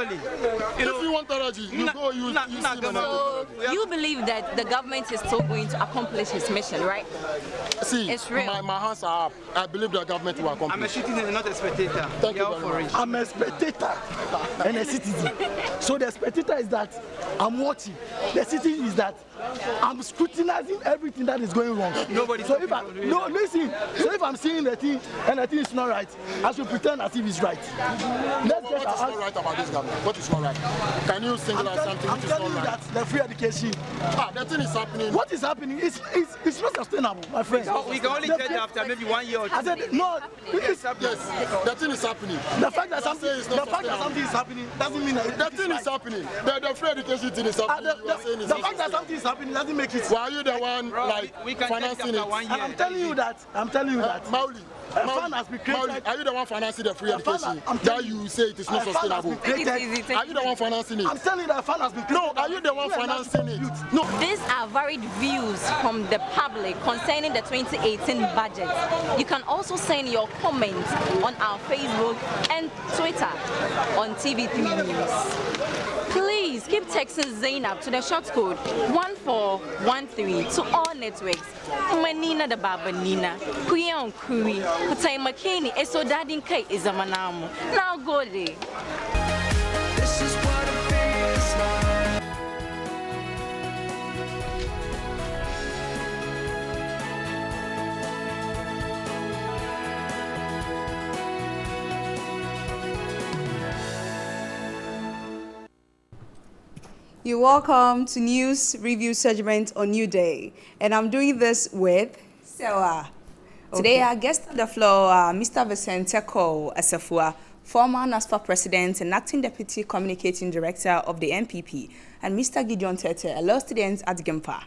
If you want Taraji, you go, you see him. So you believe that the government is still going to accomplish his mission, right? See, it's real. My hands are up. I believe the government will accomplish. I'm a citizen, not a spectator. Thank you very much. I'm a spectator and a citizen. So the spectator is that I'm watching. The citizen is that I'm scrutinizing everything that is going wrong. Nobody. So listen. So if I'm seeing the thing and the thing is not right, I should pretend as if it's right. What is not right about this government? What is not right? Can you single out something which is not right? I'm telling you that the free education. The thing is happening. What is happening? It's not sustainable, my friend. We can only tell after maybe 1 year or 2. I said no. Yes, the thing is happening. The fact that something is happening doesn't mean that the thing is happening. The free education thing is happening. The fact that something is happening doesn't make it. Why are you the one financing it? I'm telling you that. Mauli, has been created. Are you the one financing the free education? That you say it is not sustainable. Are you the one financing it? I'm telling you that a fund has been created. No, are you the one financing it? No. These are varied views from the public concerning the 2018 budget. You can also send your comments on our Facebook and Twitter on TV3 News. Please keep texting Zainab to the short code 1413 to all networks. Manina the Baba Nina, Kuyon Kuri, Kutai Makini, Eso Dadin Kai is a Manamu. Now go there. This is what it feels like. You're welcome to News Review segment on New Day. And I'm doing this with Sewa. Today, our guest on the floor, Mr. Vicenteko Asafua, former NASFA president and acting deputy communicating director of the NPP, and Mr. Gideon Tete, a law student at GEMPA.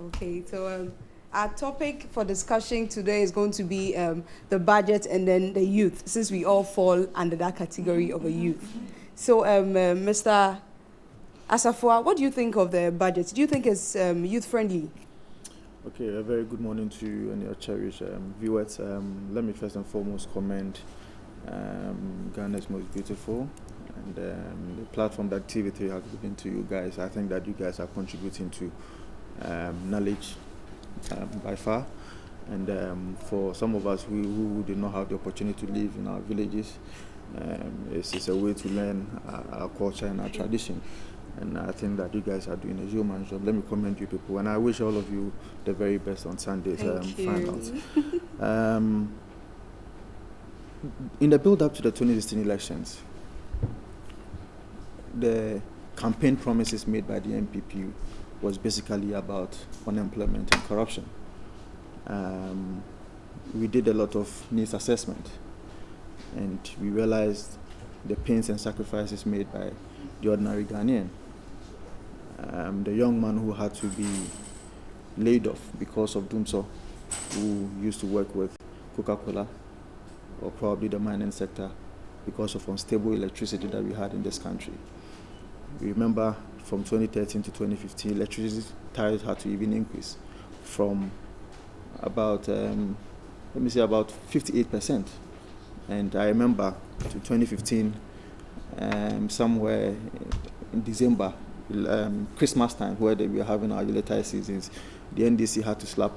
Okay, so our topic for discussion today is going to be the budget and then the youth, since we all fall under that category of a youth. So, Mr. Asafua, what do you think of the budget? Do you think it's youth-friendly? Okay, a very good morning to you and your cherished viewers. Let me first and foremost commend Ghana's Most Beautiful and the platform that TV3 has given to you guys. I think that you guys are contributing to knowledge by far. And for some of us who did not have the opportunity to live in our villages, it's a way to learn our culture and our tradition. And I think that you guys are doing a human job. Let me commend you people. And I wish all of you the very best on Sunday's finals. In the build-up to the 2016 elections, the campaign promises made by the NPP was basically about unemployment and corruption. We did a lot of needs assessment, and we realized the pains and sacrifices made by the ordinary Ghanaian. The young man who had to be laid off because of Dumso, who used to work with Coca-Cola, or probably the mining sector, because of unstable electricity that we had in this country. We remember from 2013 to 2015, electricity tariffs had to even increase from about, about 58%. And I remember to 2015, somewhere in December, Christmas time, where they were having our utility seasons, the NDC had to slap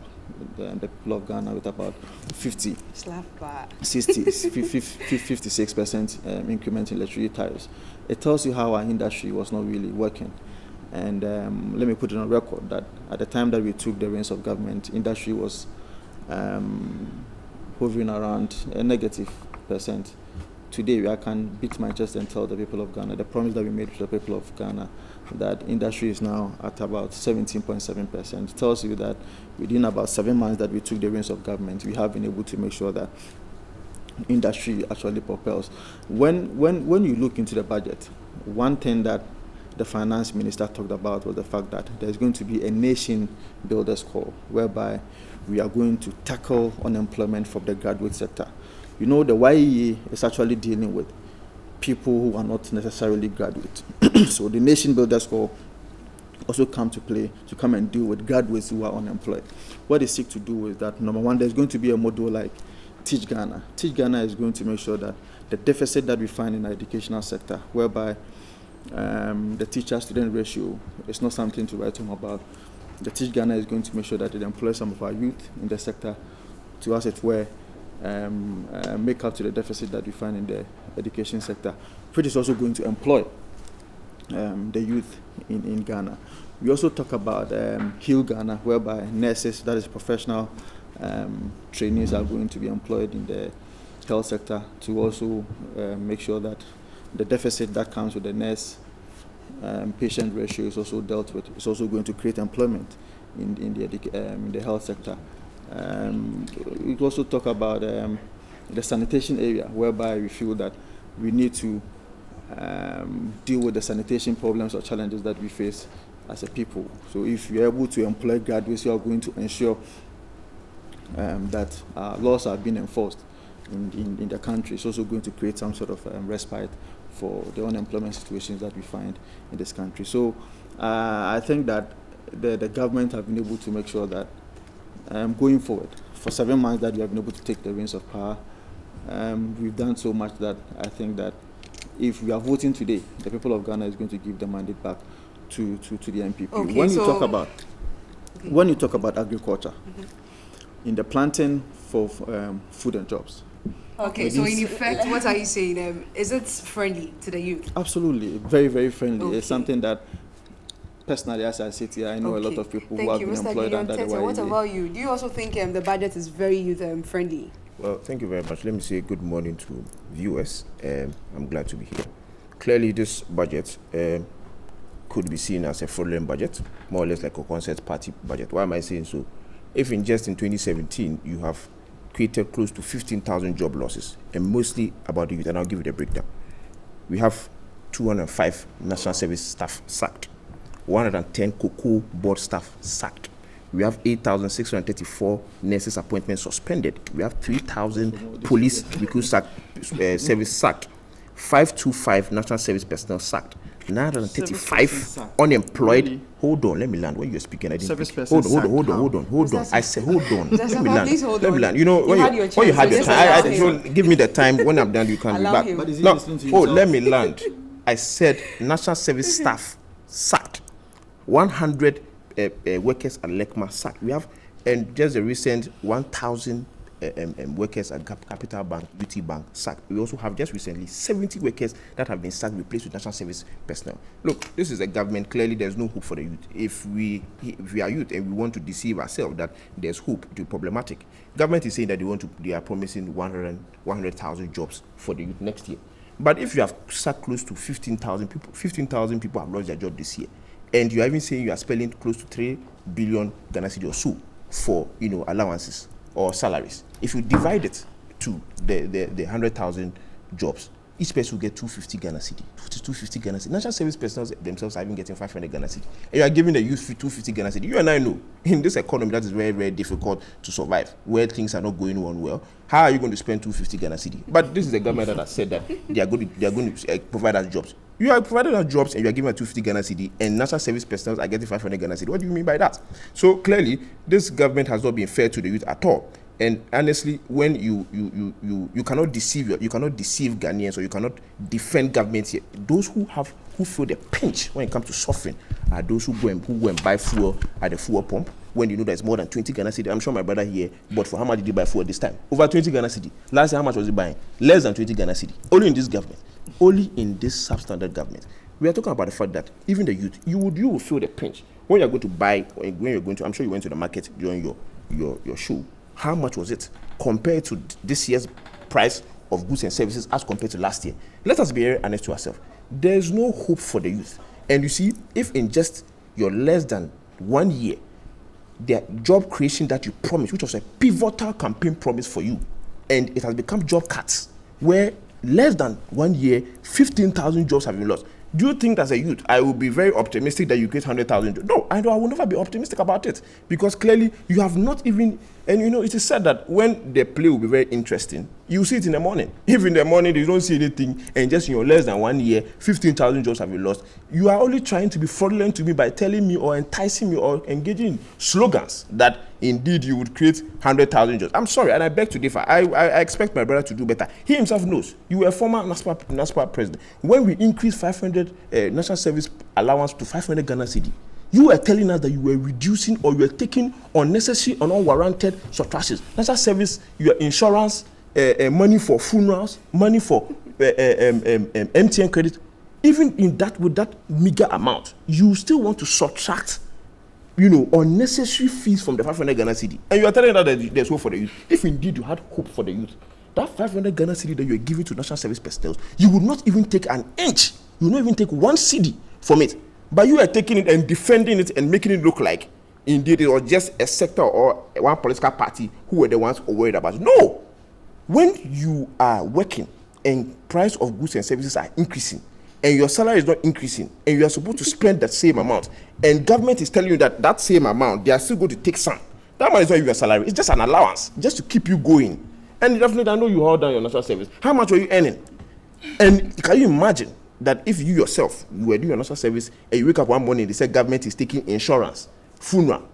the people of Ghana with about 56% increment in electricity tariffs. It tells you how our industry was not really working. And let me put it on record that at the time that we took the reins of government, industry was hovering around a -%. Today, I can beat my chest and tell the people of Ghana, the promise that we made to the people of Ghana, that industry is now at about 17.7%. It tells you that within about 7 months that we took the reins of government, we have been able to make sure that industry actually propels. When you look into the budget, one thing that the finance minister talked about was the fact that there's going to be a nation builders call, whereby we are going to tackle unemployment from the graduate sector. You know, the YEA is actually dealing with people who are not necessarily graduates. So the Nation Builders Corps also come to play to come and deal with graduates who are unemployed. What they seek to do is that, number one, there's going to be a model like Teach Ghana. Teach Ghana is going to make sure that the deficit that we find in the educational sector, whereby the teacher-student ratio is not something to write home about. The Teach Ghana is going to make sure that it employs some of our youth in the sector to, as it were, make up to the deficit that we find in the education sector, which is also going to employ the youth in Ghana. We also talk about Heal Ghana, whereby nurses, that is professional trainees, are going to be employed in the health sector to also make sure that the deficit that comes with the nurse patient ratio is also dealt with. It's also going to create employment in the health sector. We also talk about the sanitation area, whereby we feel that we need to deal with the sanitation problems or challenges that we face as a people. So if you're able to employ graduates, you are going to ensure that laws are being enforced in the country. It's also going to create some sort of respite for the unemployment situations that we find in this country. So I think that the government have been able to make sure that going forward, for 7 months that we have been able to take the reins of power, we've done so much that I think that if we are voting today, the people of Ghana is going to give the mandate back to the NPP. Okay, when you talk about agriculture, in the planting for food and jobs. Okay, so in effect, what are you saying? Is it friendly to the youth? Absolutely, very, very friendly. Okay. It's something that, personally, as I sit here, I know a lot of people who have been employed under the YEA. What about you? Do you also think the budget is very youth-friendly? Well, thank you very much. Let me say good morning to viewers. I'm glad to be here. Clearly, this budget could be seen as a fraudulent budget, more or less like a concert party budget. Why am I saying so? If in 2017, you have created close to 15,000 job losses, and mostly about the youth, and I'll give you the breakdown. We have 205 national service staff sacked, 110 cocoa board staff sacked. We have 8,634 nurses appointments suspended. We have 3,000 police recruit service sacked, 525 national service personnel sacked, 935 unemployed. Really? Hold on, let me land. When you're speaking, I didn't speak. Hold on. I said, hold on. Let me land. You know, when you had the time, give me the time. When I'm done, you can be back. No, let me land. I said national service staff sacked, 100 workers at LECMA sacked. We have, and just the recent 1,000 workers at Capital Bank, UT Bank sacked. We also have just recently 70 workers that have been sacked, replaced with national service personnel. Look, this is a government. Clearly, there's no hope for the youth. If we are youth and we want to deceive ourselves that there's hope, it will be problematic. Government is saying that they are promising 100,000 jobs for the youth next year. But if you have sacked close to 15,000 people have lost their job this year, and you are even saying you are spending close to 3 billion Ghana cedi or so for allowances or salaries. If you divide it to the 100,000 jobs, each person will get 250 Ghana cedi. 250 Ghana cedi. National service personnel themselves are even getting 500 Ghana cedi. And you are giving the youth 250 Ghana cedi. You and I know in this economy that is very, very difficult to survive, where things are not going on well. How are you going to spend 250 Ghana cedi? But this is the government that has said that they are going to provide us jobs. You are providing us jobs and you are giving us 250 Ghana cedi, and national service personnel are getting 500 Ghana cedi. What do you mean by that? So clearly, this government has not been fair to the youth at all. And honestly, when you cannot deceive Ghanaians, or you cannot defend governments here, those who feel the pinch when it comes to suffering are those who go and buy fuel at the fuel pump when you know there's more than 20 Ghana cedi. I'm sure my brother here, but for how much did he buy fuel this time? Over 20 Ghana cedi. Last year, how much was he buying? Less than 20 Ghana cedi. Only in this government. Only in this substandard government. We are talking about the fact that even the youth, you will feel the pinch when you're going to buy, when you're going to, I'm sure you went to the market during your show. How much was it compared to this year's price of goods and services as compared to last year? Let us be very honest to ourselves. There's no hope for the youth. And you see, if in just your less than 1 year, the job creation that you promised, which was a pivotal campaign promise for you, and it has become job cuts, where less than 1 year, 15,000 jobs have been lost. Do you think as a youth, I will be very optimistic that you create 100,000 jobs? No, I will never be optimistic about it, because clearly you have not even, and it is said that when the play will be very interesting, you see it in the morning. If in the morning you don't see anything, and just in your less than 1 year, 15,000 jobs have been lost, you are only trying to be fraudulent to me by telling me or enticing me or engaging in slogans that indeed you would create 100,000 jobs. I'm sorry, and I beg to differ. I expect my brother to do better. He himself knows. You were a former NASPA president. When we increased 500 national service allowance to 500 Ghana cedi, you were telling us that you were reducing or you were taking unnecessary and unwarranted subtractions. National service, your insurance, money for funerals, money for MTN credit. Even in that, with that meager amount, you still want to subtract, unnecessary fees from the 500 Ghana cedi. And you are telling us that there's hope for the youth. If indeed you had hope for the youth, that 500 Ghana cedi that you are giving to national service personnel, you would not even take an inch. You would not even take 1 cedi from it. But you are taking it and defending it and making it look like indeed it was just a sector or one political party who were the ones worried about it. No! When you are working and price of goods and services are increasing, and your salary is not increasing, and you are supposed to spend that same amount, and government is telling you that same amount, they are still going to take some. That money is not your salary. It's just an allowance, just to keep you going. And definitely, I know you hold down your national service. How much were you earning? And can you imagine that if you yourself, you were doing your national service, and you wake up one morning, they say government is taking insurance, funeral,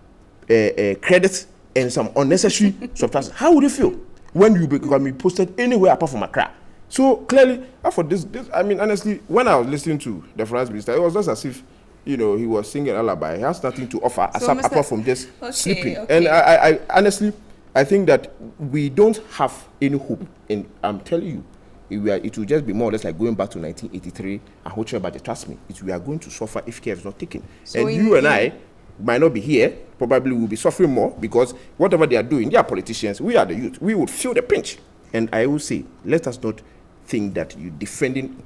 credit, and some unnecessary subtractions? How would you feel when you can be posted anywhere apart from Accra? So clearly, for this, I mean, honestly, when I was listening to the finance minister, it was just as if, he was singing a lullaby. He has nothing to offer apart from just sleeping. Okay. And I honestly, I think that we don't have any hope. And I'm telling you, it will just be more or less like going back to 1983 and Hotel Budget. Trust me, we are going to suffer if care is not taken. So and you and I might not be here, probably will be suffering more, because whatever they are doing, they are politicians, we are the youth, we would feel the pinch. And I will say, let us not think that you defending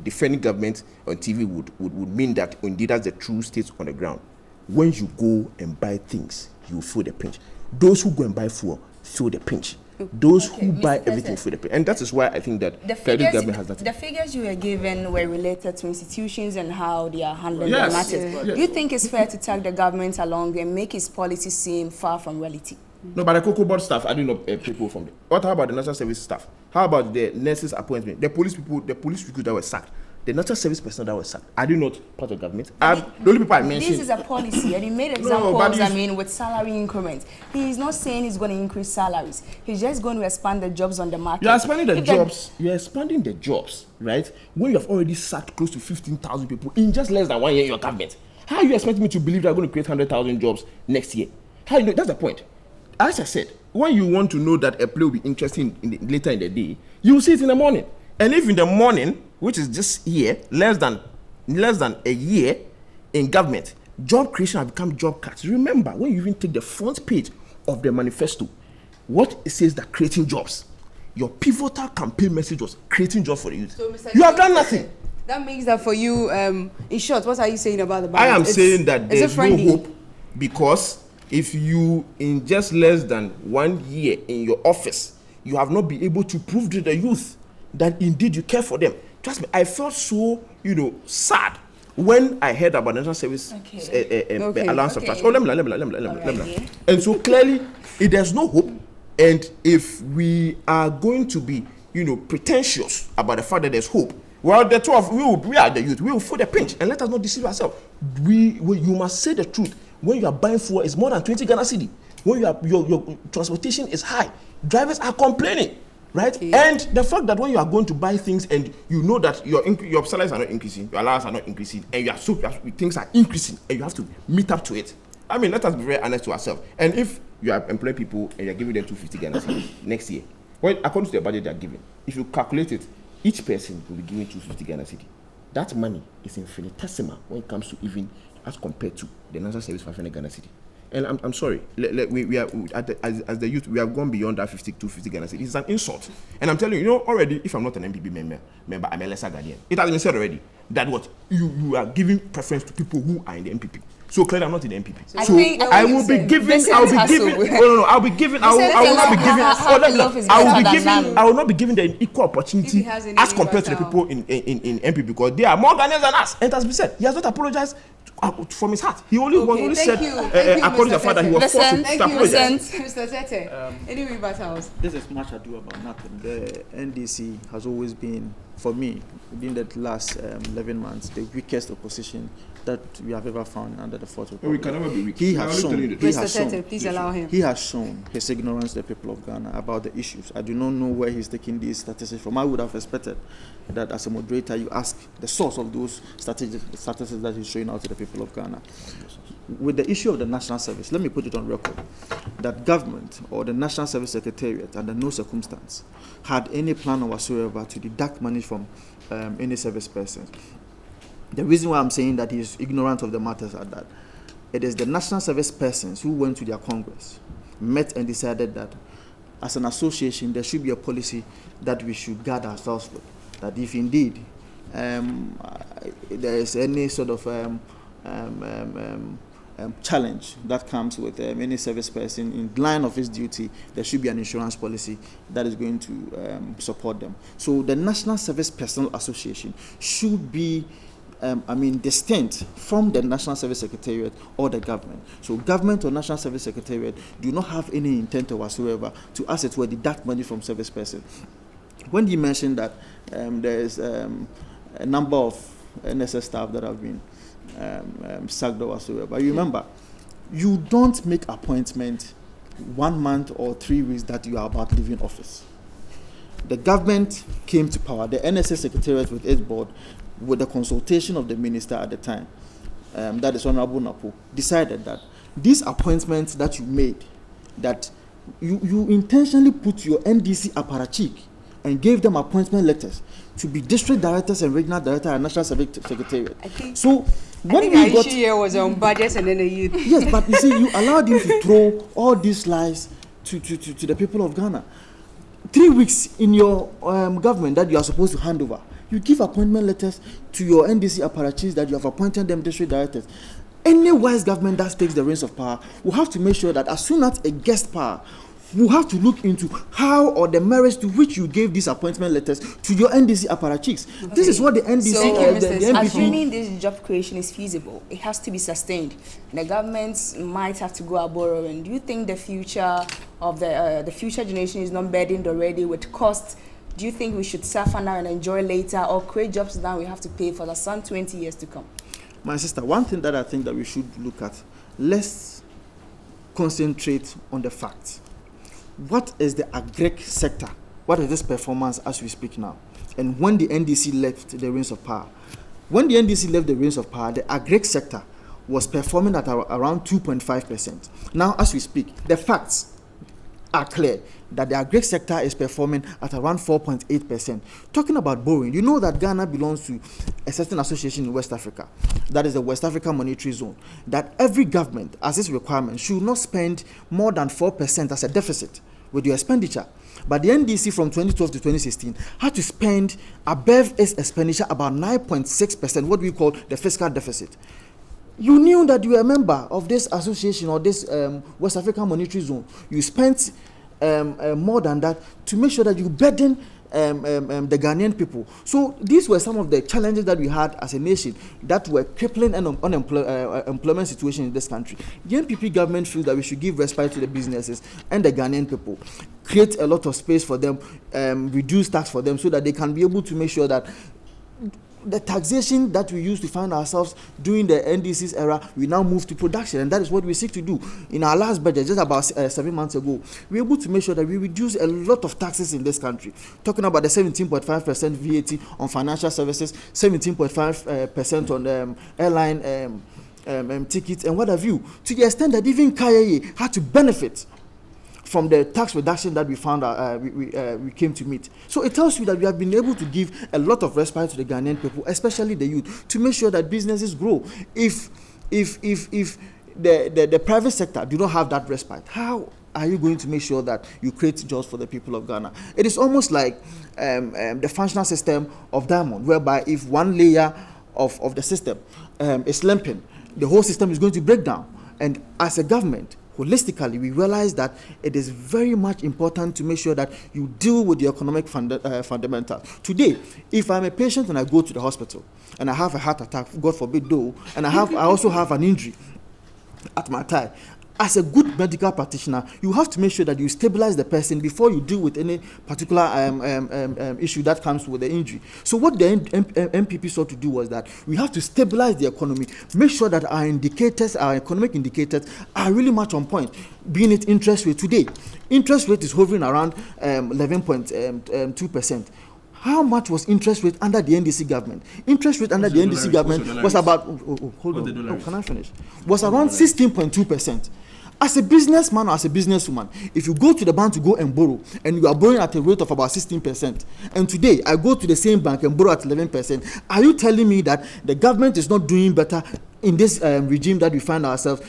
defending government on TV would mean that indeed that's the true state on the ground. When you go and buy things, you feel the pinch. Those who go and buy fuel feel the pinch. Those who buy everything feel the pinch. And that is why I think that the figures you were given were related to institutions and how they are handling their matters. Yes. Do you think it's fair to tag the government along and make its policy seem far from reality? No, but the Cocoa Board staff, I do not people from there. What about the National Service staff? How about the nurses' appointment? The police people, the police recruits that were sacked, the National Service personnel that were sacked. Are they not part of government? The only people I mentioned. This is a policy, and he made examples. With salary increments. He is not saying he's going to increase salaries. He's just going to expand the jobs on the market. You are expanding the jobs. You are expanding the jobs, right? When you have already sacked close to 15,000 people in just less than 1 year in your government, how are you expecting me to believe that you're going to create 100,000 jobs next year? How you know? That's the point. As I said, when you want to know that a play will be interesting later in the day, you will see it in the morning. And if in the morning, which is just here, less than a year in government, job creation have become job cuts. Remember, when you even take the front page of the manifesto, what it says that creating jobs, your pivotal campaign message was creating jobs for the youth. So, you have done nothing. That means that for you, in short, what are you saying about the budget? I am saying that there's no hope, because if you, in just less than 1 year in your office, you have not been able to prove to the youth that indeed you care for them. Trust me, I felt so, sad when I heard about National Service allowance of trust. Oh, let me. And so clearly, there's no hope. And if we are going to be, pretentious about the fact that there's hope, well, the two of we are the youth. We will feel the pinch, and let us not deceive ourselves. You must say the truth. When you are buying fuel, it's more than 20 Ghana cedi. When your transportation is high, drivers are complaining, right? Okay. And the fact that when you are going to buy things and you know that your salaries are not increasing, your allowance are not increasing, and things are increasing, and you have to meet up to it. I mean, let us be very honest to ourselves. And if you are employing people and you are giving them 250 Ghana cedi next year, well, according to the budget they are giving, if you calculate it, each person will be given 250 Ghana cedi. That money is infinitesimal when it comes to even as compared to the National Service 500 Ghana cedi. And I'm sorry, we are as the youth, we have gone beyond that 250 Ghana cedi. It's an insult. And I'm telling you, already, if I'm not an MPP member, I'm a lesser Ghanaian. It has been said already that what you are giving preference to people who are in the MPP. So clearly, I'm not in the MPP. I will be giving. I will not be given the equal opportunity as compared to the people in MPP, because they are more Ghanaians than us. And as we said, he has not apologized from his heart. He only said, according to the fact that he was forced to apologize. Mr. Tete, any rebuttals? This is much ado about nothing. The NDC has always been, for me, within the last 11 months, the weakest opposition that we have ever found under the Fourth Republic. We can never be weak. He has shown his ignorance to the people of Ghana about the issues. I do not know where he's taking these statistics from. I would have expected that as a moderator, you ask the source of those statistics that he's showing out to the people of Ghana. With the issue of the National Service, let me put it on record that government or the National Service Secretariat, under no circumstance, had any plan whatsoever to deduct money from any service person. The reason why I'm saying that he's ignorant of the matters are that it is the National Service persons who went to their Congress, met and decided that as an association there should be a policy that we should guard ourselves with. That if indeed there is any sort of challenge that comes with any service person in line of his duty, there should be an insurance policy that is going to support them. So the National Service Personnel Association should be distinct from the National Service Secretariat or the government. So government or National Service Secretariat do not have any intent whatsoever to, as it were, deduct money from service person. When you mentioned that there is a number of NSS staff that have been sacked or whatsoever, you remember, you don't make appointment 1 month or 3 weeks that you are about leaving office. The government came to power, the NSS Secretariat with its board, with the consultation of the minister at the time, that is Honorable Napo, decided that these appointments that you made, that you intentionally put your NDC apparatchik and gave them appointment letters to be district directors and regional director and National Service Secretariat. So when we got here was on budget and then the youth. Yes, but you see, you allowed him to throw all these lies to the people of Ghana. 3 weeks in your government that you are supposed to hand over, You give appointment letters to your NDC apparatchiks that you have appointed them district directors. Any wise government that takes the reins of power will have to make sure that as soon as it gets power, you have to look into how or the merits to which you gave these appointment letters to your NDC apparatchiks. Okay. This is what the NDC... So, the NPP, assuming this job creation is feasible, it has to be sustained. The government might have to go out borrowing. Do you think the future of the future generation is not burdened already with costs? Do you think we should suffer now and enjoy later, or create jobs now we have to pay for the some 20 years to come? My sister, one thing that I think that we should look at, let's concentrate on the facts. What is the agric sector? What is this performance as we speak now? And when the NDC left the reins of power, when the NDC left the reins of power, the agric sector was performing at around 2.5%. Now, as we speak, the facts are clear that the agric sector is performing at around 4.8%. Talking about borrowing, you know that Ghana belongs to a certain association in West Africa, that is the West African Monetary Zone, that every government, as its requirement, should not spend more than 4% as a deficit with your expenditure. But the NDC from 2012 to 2016 had to spend above its expenditure about 9.6%, what we call the fiscal deficit. You knew that you were a member of this association or this West African Monetary Zone. You spent more than that to make sure that you burden the Ghanaian people. So these were some of the challenges that we had as a nation that were crippling employment situation in this country. The NPP government feels that we should give respite to the businesses and the Ghanaian people, create a lot of space for them, reduce tax for them so that they can be able to make sure that the taxation that we used to find ourselves during the NDC's era, we now move to production, and that is what we seek to do. In our last budget, just about 7 months ago, we were able to make sure that we reduce a lot of taxes in this country. Talking about the 17.5% VAT on financial services, 17.5% on airline tickets, and what have you, to the extent that even KIA had to benefit from the tax reduction that we found we came to meet. So it tells you that we have been able to give a lot of respite to the Ghanaian people, especially the youth, to make sure that businesses grow. If the private sector do not have that respite, how are you going to make sure that you create jobs for the people of Ghana? It is almost like the functional system of Diamond, whereby if one layer of the system is limping, the whole system is going to break down. And as a government, holistically, we realize that it is very much important to make sure that you deal with the economic fundamentals. Today, if I'm a patient and I go to the hospital and I have a heart attack, God forbid though, and I also have an injury at my thigh, as a good medical practitioner, you have to make sure that you stabilize the person before you deal with any particular issue that comes with the injury. So what the MPP sought to do was that we have to stabilize the economy, make sure that our indicators, our economic indicators, are really much on point, being it interest rate. Today, interest rate is hovering around 11.2%. How much was interest rate under the NDC government? Interest rate under the NDC government was about, hold on, can I finish? Was around 16.2%. As a businessman or as a businesswoman, if you go to the bank to go and borrow, and you are borrowing at a rate of about 16%, and today I go to the same bank and borrow at 11%, are you telling me that the government is not doing better in this regime that we find ourselves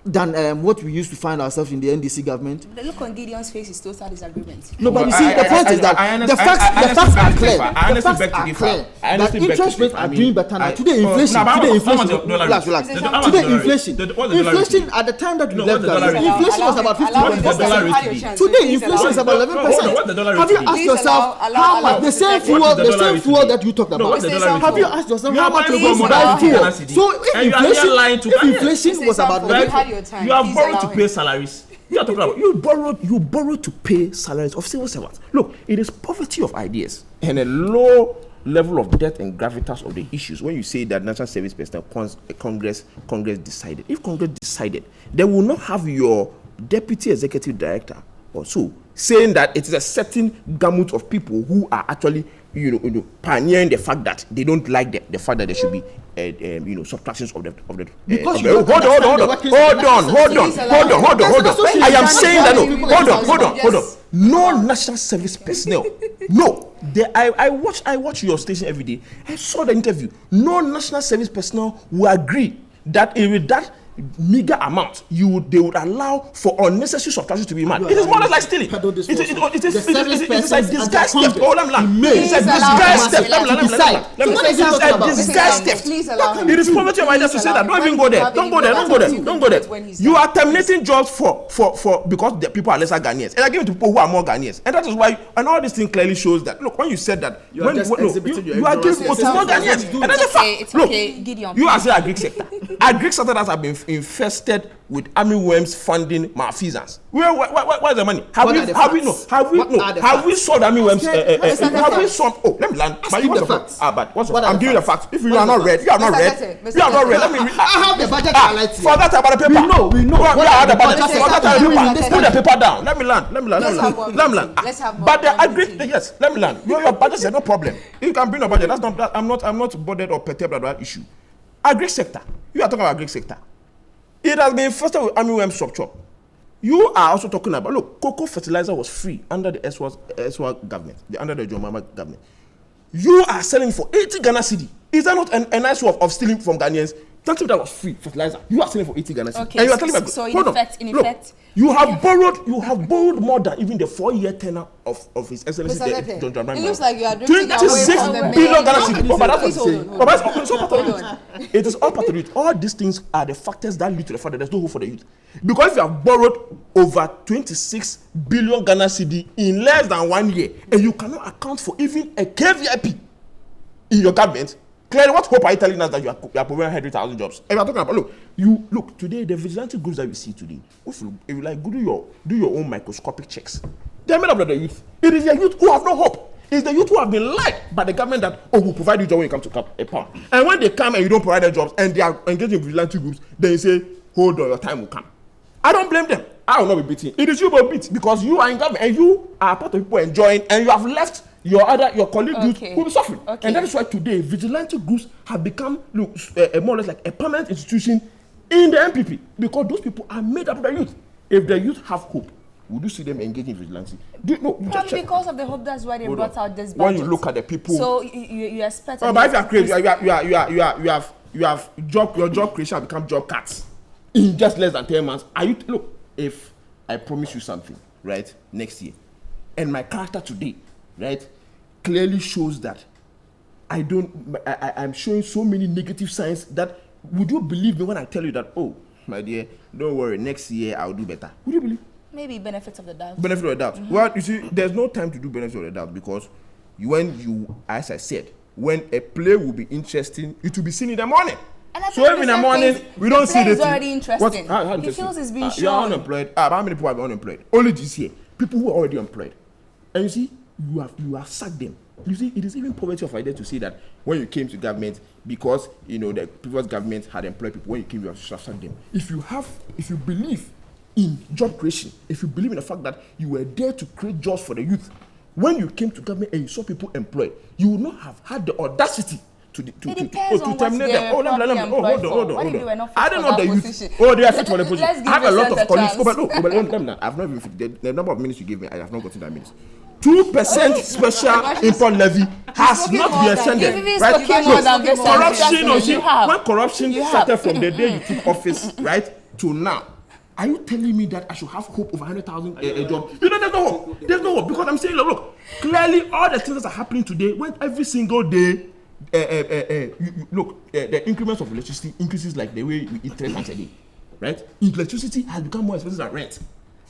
than what we used to find ourselves in the NDC government? The look on Gideon's face is total disagreement. No, but you see, the point is that the facts are clear. The facts are clear. That interest rates are doing better now. Today, inflation. Today, inflation at the time that we left, inflation was about 50%. Today, inflation is about 11%. Have you asked yourself how much the same fuel that you talked about? Have you asked yourself how much you going to buy fuel? So if inflation was about 11%. You have borrowed to pay salaries. You are talking about you borrowed to pay salaries of civil servants. Look, it is poverty of ideas and a low level of depth and gravitas of the issues. When you say that national service personnel, Congress decided, if Congress decided, they will not have your deputy executive director or so saying that it is a certain gamut of people who are actually pioneering the fact that they don't like the fact that there should be subtractions of the hold on. I am saying that hold on. No national service personnel. No. I watch your station every day. I saw the interview. No national service personnel will agree that meager amount, they would allow for unnecessary subtraction to be made. It is more or less like stealing. It is a disguised theft. Oh, let me land. It's a disguised theft. Let me it's a disguised theft. It is poverty of ideas to say that. Don't even go there. Don't go there. You are terminating jobs for because the people are lesser Ghanaians, and are giving to people who are more Ghanaians, and that is why. And all this thing clearly shows that. Look, when you said that, you are giving people to more Ghanaians, and that's a fact. Look, you are saying agri sector. Agri sector that have been infested with army worms funding malfeasance. Where's the money? Have we sold army worms? Have we sold? Oh, let me land. But you want the facts? I'm giving the facts. If you are not read, you are not read. You are not read. Let me read. I have the budget highlighted. For that about the paper. We know. We have the budget. For that paper. Put the paper down. Let me land. Let's have. But the agri, yes. Let me land. Your budget is no problem. You can bring a budget. That's not. I'm not bothered or perturbed about that issue. Agri sector. You are talking about agri sector. It has been infested with army worm structure. You are also talking about, look, cocoa fertilizer was free under the SWA government, under the John Mahama government. You are selling for 80 Ghana cedi. Is that not a nice way of stealing from Ghanaians? Something that was free fertilizer. You are selling for 80 Ghana cedi. Okay, and you are telling me, so in effect, you have borrowed more than even the 4-year tenure of His Excellency John Dramani. It looks like you are drifting away from the 26 billion Ghana cedi. But that's what I'm saying. It is all part of it. All these things are the factors that lead to the fact that there's no hope for the youth. Because if you have borrowed over 26 billion Ghana cedi in less than 1 year, and you cannot account for even a KVIP in your government, clearly, what hope are you telling us that you are providing 100,000 jobs? And we are talking about, look today, the vigilante groups that we see today, if you like, do your own microscopic checks. They are made up of the youth. It is the youth who have no hope. It's the youth who have been lied by the government that, we'll provide you jobs when you come to a power. And when they come and you don't provide their jobs and they are engaging in vigilante groups, then you say, hold on, your time will come. I don't blame them. I will not be beaten. It is you who will beat because you are in government and you are part of people enjoying, and you have left your colleague youth who will be suffering. Okay. And that is why today vigilante groups have become more or less like a permanent institution in the MPP, because those people are made up of the youth. If the youth have hope, would you see them engaging in vigilante? Probably because of the hope, that's why they brought out this budget. When you look at the people, so you expect. But if you are crazy, you have your job creation have become job cuts in just less than 10 months. Look, if I promise you something, right, next year, and my character today, right, clearly shows that I'm showing so many negative signs that, would you believe me when I tell you that, oh, my dear, don't worry, next year I'll do better? Would you believe? Maybe benefit of the doubt. Benefit of the doubt. Well, you see, there's no time to do benefit of the doubt, because as I said, when a play will be interesting, it will be seen in the morning. So if in the morning we don't see it, already interesting. He feels it's being shown. You are unemployed. How many people have been unemployed? Only this year. People who are already employed. And you see, you have sacked them. You see, it is even poverty of idea to say that when you came to government, because the previous government had employed people, when you came, you have sacked them. If you believe in job creation, if you believe in the fact that you were there to create jobs for the youth, when you came to government and you saw people employed, you would not have had the audacity to terminate them. Hold on. I don't know the youth. They are fit for the position. I have a lot of colleagues. I've not even fit. The number of minutes you gave me, I have not gotten that minutes. 2% special import levy has not been extended. Right? Corruption. When corruption started from the day you took office, right, to now, are you telling me that I should have hope over 100,000 jobs? There's no hope. There's no hope, because I'm saying, look, clearly all the things that are happening today, when every single day, the increments of electricity increases like the way we eat 3 times a day, right? Electricity has become more expensive than rent.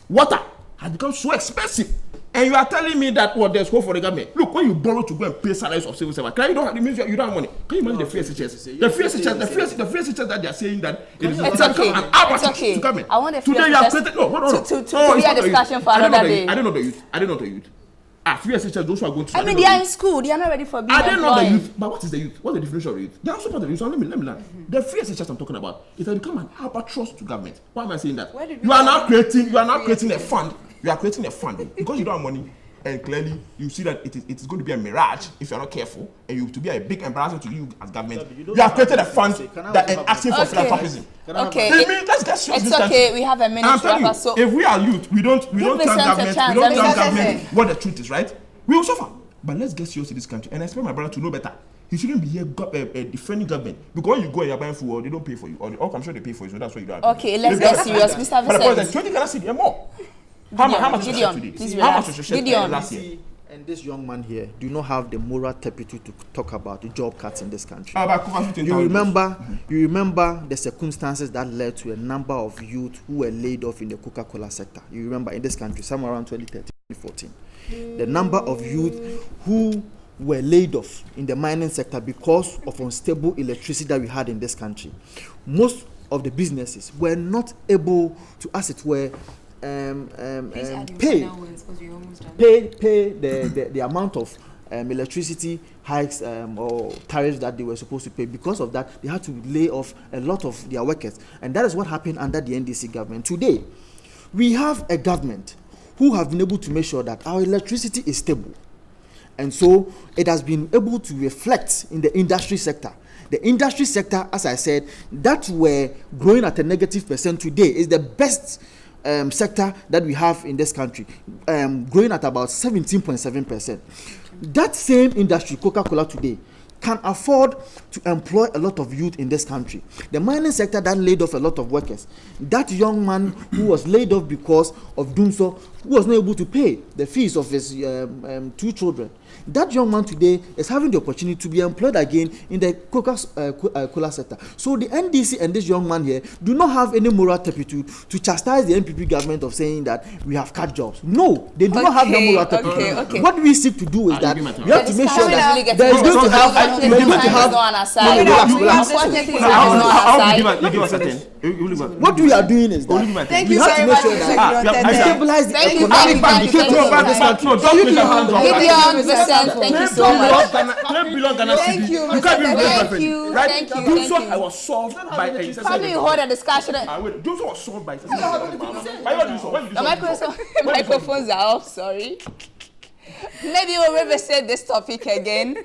Water has become so expensive, and you are telling me that there's hope for the government. Look, when you borrow to go and pay salaries of civil servants, you don't have money. Can you imagine the free SHS? The free SHS that they are saying that it is okay. To government. I want the free SHS to be a discussion for another day. I don't know the youth. Free SHS, those who are going to. They are in school. They are not ready for being employed. I don't know the youth, but what is the youth? What's the definition of youth? They are also part of the youth. So let me learn. The free SHS I'm talking about is that become an albatross to government. Why am I saying that? You are now creating a fund. You are creating a fund because you don't have money, and clearly you see that it is going to be a mirage if you are not careful, and you to be a big embarrassment to you as government. You have created a fund that is asking for philanthropism. Okay, it's okay. We have a minute. So if we are youth, we don't tell government what the truth is, right? We will suffer. But let's get serious in this country, and I expect my brother to know better. He shouldn't be here defending government. Because when you go and you're buying food, they don't pay for you. Or I'm sure they pay for you, so that's why you don't have Okay, let's get serious. Mr. Vincent. 20 Ghana cedi and more. How much was it today? Please How much relax. was Gideon. last year? And this young man here do not have the moral turpitude to talk about the job cuts in this country. You remember the circumstances that led to a number of youth who were laid off in the Coca-Cola sector. You remember in this country, somewhere around 2013, 2014. The number of youth who were laid off in the mining sector because of unstable electricity that we had in this country. Most of the businesses were not able to, as it were, pay the amount of electricity hikes or tariffs that they were supposed to pay. Because of that, they had to lay off a lot of their workers, and that is what happened under the NDC government. Today, we have a government who have been able to make sure that our electricity is stable, and so it has been able to reflect in the industry sector. The industry sector, as I said, that were growing at a -% today is the best sector that we have in this country, growing at about 17.7%. That same industry, Coca-Cola today, can afford to employ a lot of youth in this country. The mining sector that laid off a lot of workers, that young man who was laid off because of doing so, who was not able to pay the fees of his 2 children, that young man today is having the opportunity to be employed again in the Coca-Cola sector. So the NDC and this young man here do not have any moral turpitude to chastise the NPP government of saying that we have cut jobs. No, they do not have that moral turpitude. Okay. What we seek to do is that we have to make sure that there is going to have. What we are doing is that Thank we you have to very make much, sure that we stabilize the economic indicator of this country. Thank you so much. Thank you. Thank you. I was solved by a Probably you heard a discussion. Those was solved by The microphones are off, sorry. Maybe we'll revisit this topic again.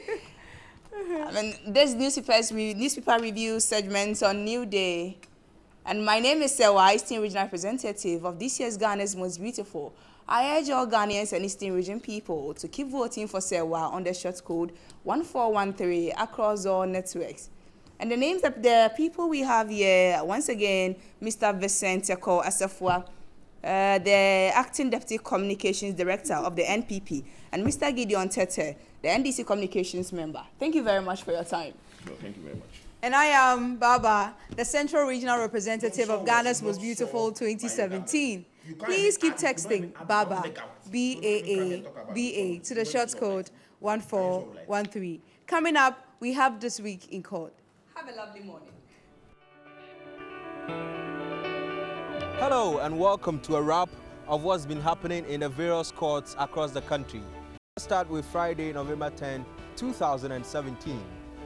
I mean, this newspaper review segment on New Day. And my name is Sewa, Eastern Regional Representative of this year's Ghana's Most Beautiful. I urge all Ghanaians and Eastern Region people to keep voting for Sewa on the short code 1413 across all networks. And the names of the people we have here, once again, Mr. Vincent Eko Asafua, the Acting Deputy Communications Director of the NPP, and Mr. Gideon Tete, the NDC Communications Member. Thank you very much for your time. No, thank you very much. And I am Baba, the Central Regional Representative of Ghana's Most Beautiful 2017. Please keep texting Baba, B-A-A-B-A, to the short code 1413. Coming up, we have This Week in Court. Have a lovely morning. Hello and welcome to a wrap of what's been happening in the various courts across the country. Let's start with Friday, November 10, 2017.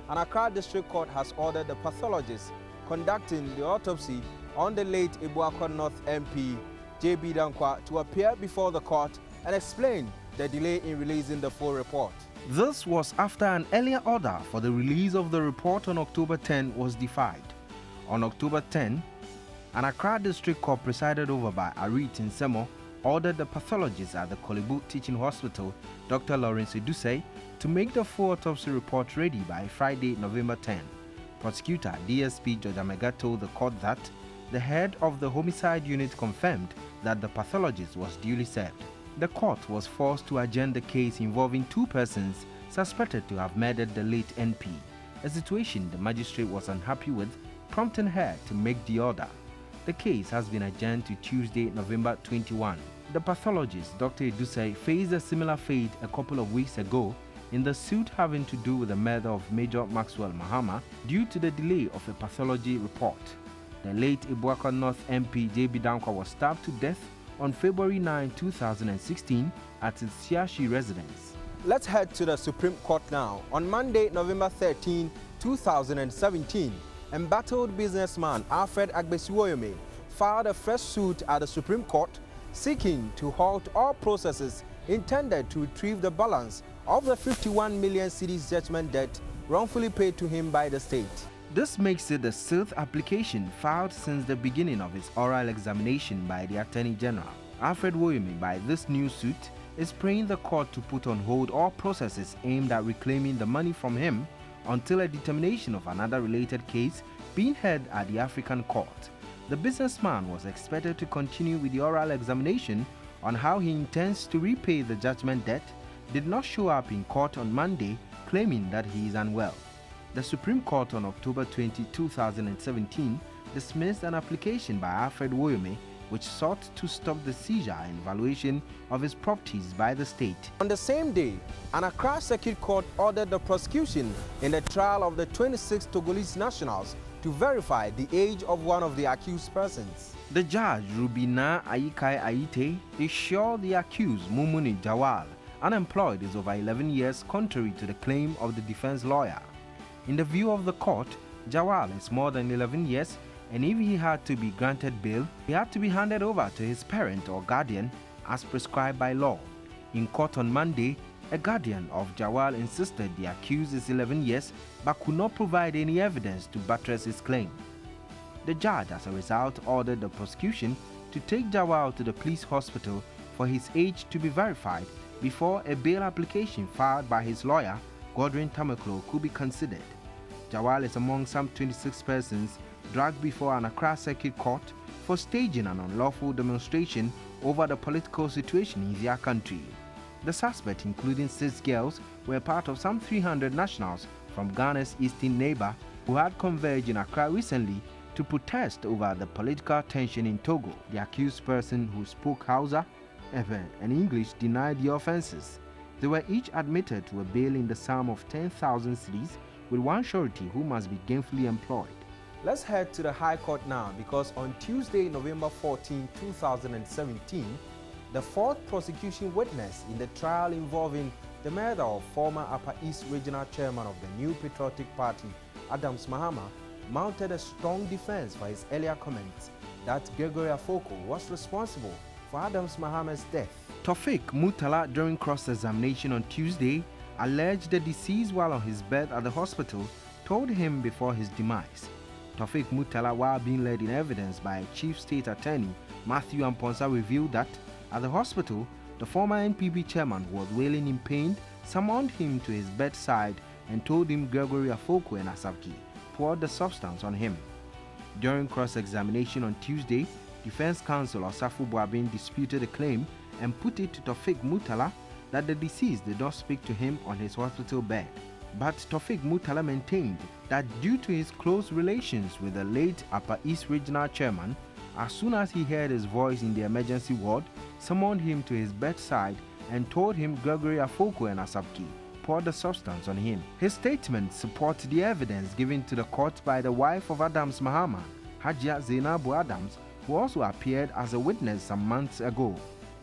An Accra District Court has ordered the pathologist conducting the autopsy on the late Ibuako North MP, J.B. Dankwa, to appear before the court and explain the delay in releasing the full report. This was after an earlier order for the release of the report on October 10 was defied. On October 10, an Accra District Court presided over by Ari Tinsemo ordered the pathologist at the Kolebu Teaching Hospital, Dr. Lawrence Edusei, to make the full autopsy report ready by Friday, November 10. Prosecutor DSP George Amega told the court that the head of the homicide unit confirmed that the pathologist was duly served. The court was forced to adjourn the case involving 2 persons suspected to have murdered the late NP, a situation the magistrate was unhappy with, prompting her to make the order. The case has been adjourned to Tuesday, November 21. The pathologist, Dr. Edusei, faced a similar fate a couple of weeks ago in the suit having to do with the murder of Major Maxwell Mahama due to the delay of a pathology report. The late Ibuako North MP J.B. Dankwa was stabbed to death on February 9, 2016 at his Siashi residence. Let's head to the Supreme Court now. On Monday, November 13, 2017, embattled businessman Alfred Agbesiwoyome filed a fresh suit at the Supreme Court seeking to halt all processes intended to retrieve the balance of the 51 million cedis judgment debt wrongfully paid to him by the state. This makes it the 6th application filed since the beginning of his oral examination by the Attorney General. Alfred Woyome, by this new suit, is praying the court to put on hold all processes aimed at reclaiming the money from him until a determination of another related case being heard at the African Court. The businessman was expected to continue with the oral examination on how he intends to repay the judgment debt, did not show up in court on Monday, claiming that he is unwell. The Supreme Court on October 20, 2017 dismissed an application by Alfred Woyome which sought to stop the seizure and valuation of his properties by the state. On the same day, an Accra Circuit Court ordered the prosecution in the trial of the 26 Togolese nationals to verify the age of one of the accused persons. The judge, Rubina Ayikai Aite, is sure the accused, Mumuni Jawal, unemployed, is over 11 years, contrary to the claim of the defense lawyer. In the view of the court, Jawal is more than 11 years, and if he had to be granted bail, he had to be handed over to his parent or guardian as prescribed by law. In court on Monday, a guardian of Jawal insisted the accused is 11 years but could not provide any evidence to buttress his claim. The judge, as a result, ordered the prosecution to take Jawal to the police hospital for his age to be verified before a bail application filed by his lawyer, Godwin Tamaklo, could be considered. Jawal is among some 26 persons dragged before an Accra Circuit Court for staging an unlawful demonstration over the political situation in their country. The suspects, including 6 girls, were part of some 300 nationals from Ghana's eastern neighbor who had converged in Accra recently to protest over the political tension in Togo. The accused person, who spoke Hausa, Ewe, and English, denied the offenses. They were each admitted to a bail in the sum of 10,000 cedis, with one surety who must be gainfully employed. Let's head to the High Court now, because on Tuesday, November 14, 2017, the fourth prosecution witness in the trial involving the murder of former Upper East Regional Chairman of the New Patriotic Party, Adams Mahama, mounted a strong defense for his earlier comments that Gregory Afoko was responsible for Adams Mahama's death. Taufik Mutala, during cross-examination on Tuesday, alleged the deceased, while on his bed at the hospital, told him before his demise. Taufik Mutala, while being led in evidence by Chief State Attorney Matthew Amponsa, revealed that at the hospital, the former NPP chairman was wailing in pain, summoned him to his bedside and told him Gregory Afoko and Asabki poured the substance on him. During cross-examination on Tuesday, Defense Counsel Osafu Boabin disputed the claim and put it to Taufik Mutala that the deceased did not speak to him on his hospital bed. But Taufik Mutala maintained that due to his close relations with the late Upper East Regional Chairman, as soon as he heard his voice in the emergency ward, summoned him to his bedside and told him Gregory Afoko and Asabki poured the substance on him. His statement supports the evidence given to the court by the wife of Adams Mahama, Hajia Zainabu Adams, who also appeared as a witness some months ago.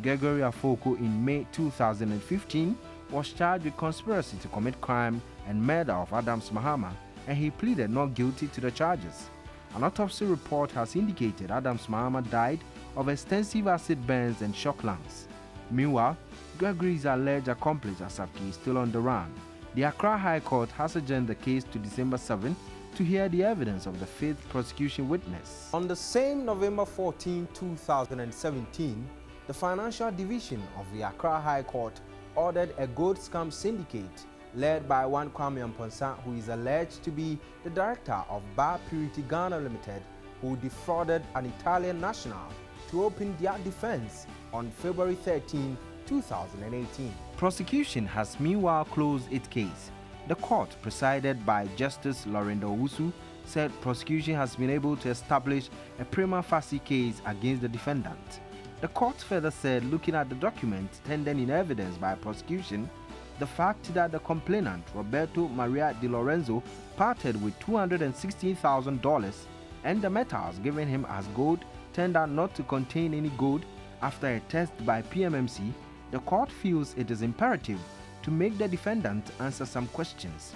Gregory Afoko, in May 2015, was charged with conspiracy to commit crime and murder of Adams Mahama, and he pleaded not guilty to the charges. An autopsy report has indicated Adams Mahama died of extensive acid burns and shock lungs. Meanwhile, Gregory's alleged accomplice Asabki is still on the run. The Accra High Court has adjourned the case to December 7 to hear the evidence of the fifth prosecution witness. On the same November 14, 2017, the Financial Division of the Accra High Court ordered a gold scam syndicate led by one Kwame Amponsa, who is alleged to be the director of Bar Purity Ghana Limited, who defrauded an Italian national, to open their defense on February 13, 2018. Prosecution has meanwhile closed its case. The court, presided by Justice Lorendo Owusu, said prosecution has been able to establish a prima facie case against the defendant. The court further said, looking at the documents tendered in evidence by prosecution, the fact that the complainant, Roberto Maria Di Lorenzo, parted with $216,000 and the metals given him as gold turned out not to contain any gold after a test by PMMC, the court feels it is imperative to make the defendant answer some questions.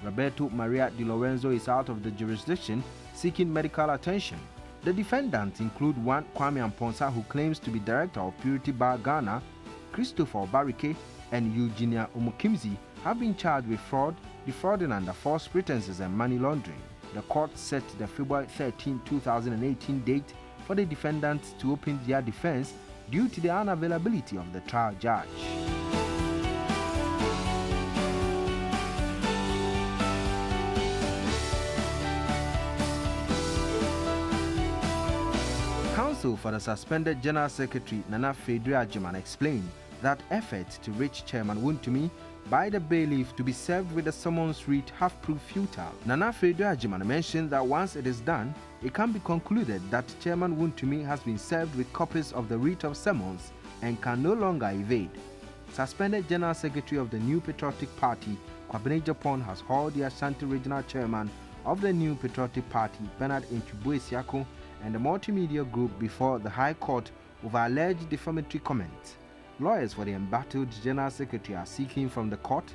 Roberto Maria Di Lorenzo is out of the jurisdiction seeking medical attention. The defendants include one Kwame Amponsa, who claims to be director of Purity Bar Ghana, Christopher Barike, and Eugenia Omokimzi have been charged with fraud, defrauding under false pretenses and money laundering. The court set the February 13, 2018 date for the defendants to open their defense due to the unavailability of the trial judge. Counsel for the suspended General Secretary Nana Fredri Agyemang explained that efforts to reach Chairman Wontumi by the bailiff to be served with the summons read have proved futile. Nana Fredri Agyemang mentioned that once it is done, it can be concluded that Chairman Wontumi has been served with copies of the writ of summons and can no longer evade. Suspended General Secretary of the New Patriotic Party, Kwabena Japan, has hauled the Ashanti Regional Chairman of the New Patriotic Party, Bernard Nchubu-Esiako, and the multimedia group before the High Court over alleged defamatory comments. Lawyers for the embattled General Secretary are seeking from the court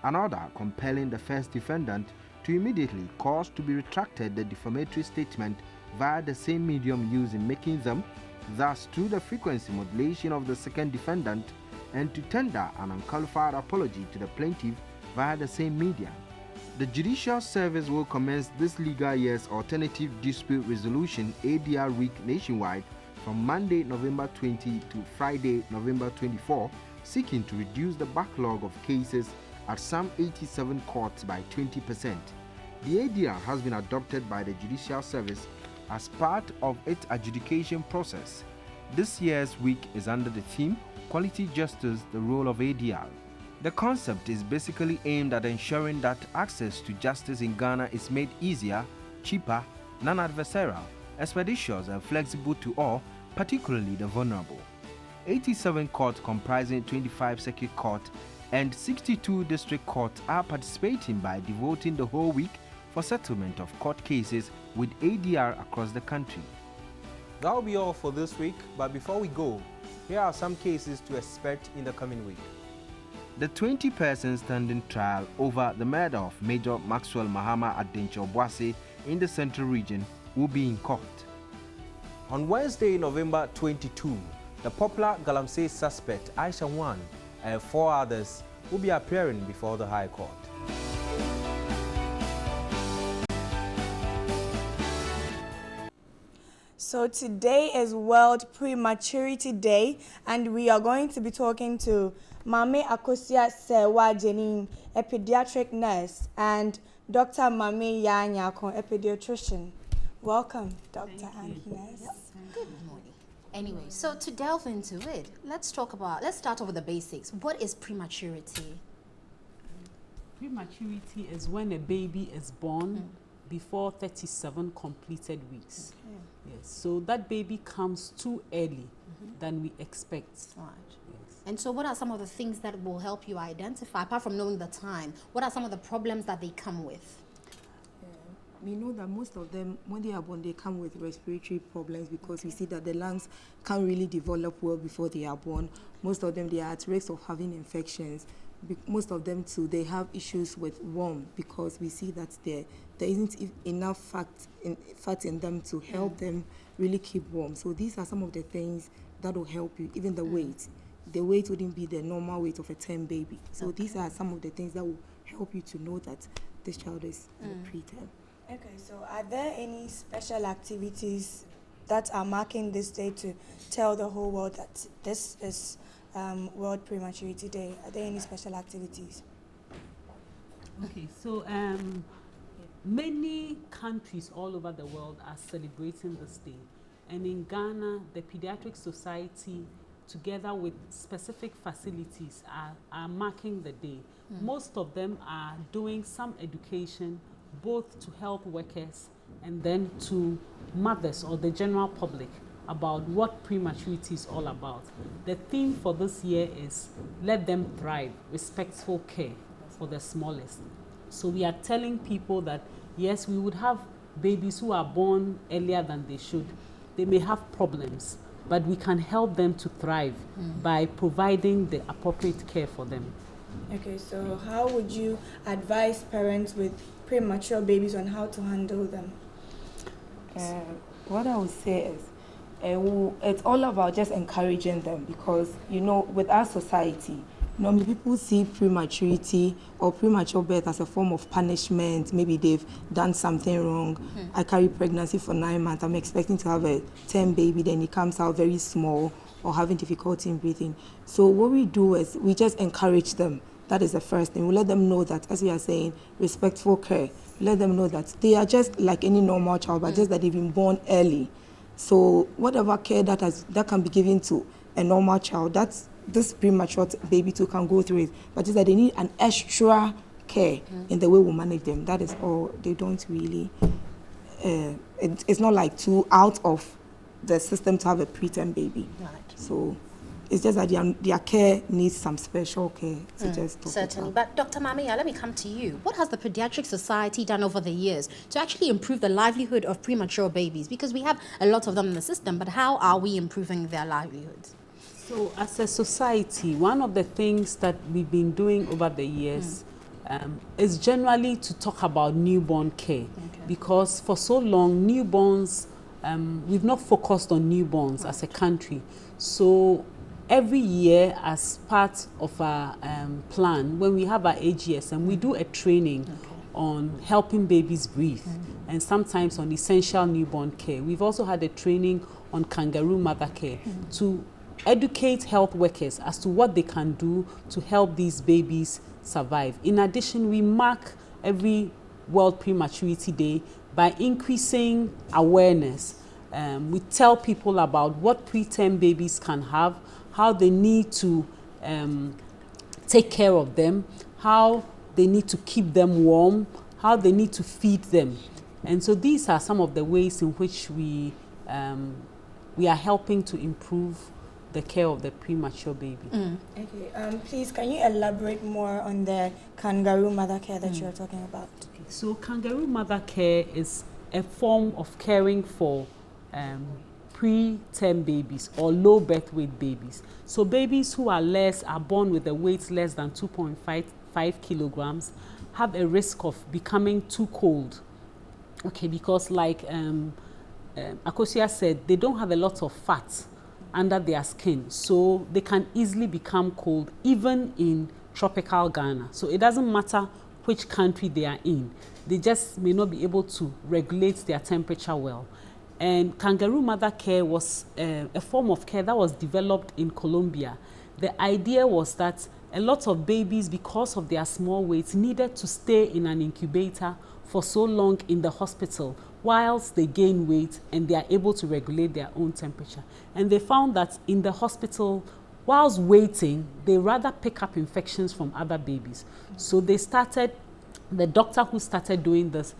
an order compelling the first defendant to immediately cause to be retracted the defamatory statement via the same medium used in making them, thus through the frequency modulation of the second defendant, and to tender an unqualified apology to the plaintiff via the same medium. The Judicial Service will commence this legal year's Alternative Dispute Resolution ADR week nationwide from Monday, November 20 to Friday, November 24, seeking to reduce the backlog of cases at some 87 courts by 20%. The ADR has been adopted by the Judicial Service as part of its adjudication process. This year's week is under the theme Quality Justice, the Role of ADR. The concept is basically aimed at ensuring that access to justice in Ghana is made easier, cheaper, non-adversarial, expeditious and flexible to all, particularly the vulnerable. 87 courts comprising 25 circuit courts and 62 district courts are participating by devoting the whole week for settlement of court cases with ADR across the country. That will be all for this week, but before we go, here are some cases to expect in the coming week. The 20-person standing trial over the murder of Major Maxwell Mahama Adenche-Obuasi in the Central Region will be in court. On Wednesday, November 22, the popular Galamsey suspect Aisha Wan and 4 others will be appearing before the High Court. So today is World Prematurity Day, and we are going to be talking to Mame Akosia Sewa Jenin, a pediatric nurse, and Dr. Mame Yanyako, a pediatrician. Welcome, Dr. and nurse. Good morning. Anyway, so to delve into it, let's start off with the basics. What is prematurity? Prematurity is when a baby is born before 37 completed weeks. Okay. Yes, so that baby comes too early than we expect. Right. Yes. And so what are some of the things that will help you identify, apart from knowing the time, what are some of the problems that they come with? We know that most of them, when they are born, they come with respiratory problems because we see that the lungs can't really develop well before they are born. Most of them, they are at risk of having infections. Most of them, too, they have issues with warm because we see that there isn't enough fat in them to help them really keep warm. So these are some of the things that will help you, even the weight. The weight wouldn't be the normal weight of a term baby. So these are some of the things that will help you to know that this child is preterm. Okay, so are there any special activities that are marking this day to tell the whole world that this is World Prematurity Day? Are there any special activities? Okay, so many countries all over the world are celebrating this day. And in Ghana, the Pediatric Society, together with specific facilities, are marking the day. Most of them are doing some education, both to health workers and then to mothers or the general public about what prematurity is all about. The theme for this year is let them thrive, respectful care for the smallest. So we are telling people that yes, we would have babies who are born earlier than they should. They may have problems, but we can help them to thrive by providing the appropriate care for them. Okay, so how would you advise parents with premature babies on how to handle them? What I would say is, it's all about just encouraging them because, you know, with our society, normally people see prematurity or premature birth as a form of punishment. Maybe they've done something wrong. I carry pregnancy for 9 months. I'm expecting to have a term baby, then it comes out very small or having difficulty in breathing. So what we do is we just encourage them. That is the first thing. We let them know that, as we are saying, respectful care. We let them know that they are just like any normal child, but just that they've been born early. So whatever care that can be given to a normal child, this premature baby too can go through it. But it's that they need an extra care in the way we manage them. That is all. They don't really. It's not like too out of the system to have a preterm baby. Right. So it's just that their care needs some special care to just talk. Certainly. But Dr. Mamia, let me come to you. What has the Pediatric Society done over the years to actually improve the livelihood of premature babies? Because we have a lot of them in the system, but how are we improving their livelihoods? So as a society, one of the things that we've been doing over the years is generally to talk about newborn care. Because for so long, newborns, we've not focused on newborns as a country. So every year, as part of our plan, when we have our AGSM, we do a training on helping babies breathe and sometimes on essential newborn care. We've also had a training on kangaroo mother care to educate health workers as to what they can do to help these babies survive. In addition, we mark every World Prematurity Day by increasing awareness. We tell people about what preterm babies can have, how they need to take care of them, how they need to keep them warm, how they need to feed them. And so these are some of the ways in which we are helping to improve the care of the premature baby. Okay, please, can you elaborate more on the kangaroo mother care that you're talking about? Okay. So kangaroo mother care is a form of caring for preterm babies or low birth weight babies. So babies who are born with a weight less than 2.5 kilograms have a risk of becoming too cold. Okay, because like Akosia said, they don't have a lot of fat under their skin, so they can easily become cold even in tropical Ghana. So it doesn't matter which country they are in, they just may not be able to regulate their temperature well. And kangaroo mother care was a form of care that was developed in Colombia. The idea was that a lot of babies, because of their small weights, needed to stay in an incubator for so long in the hospital whilst they gain weight and they are able to regulate their own temperature. And they found that in the hospital, whilst waiting, they rather pick up infections from other babies. So they started, the doctor who started doing this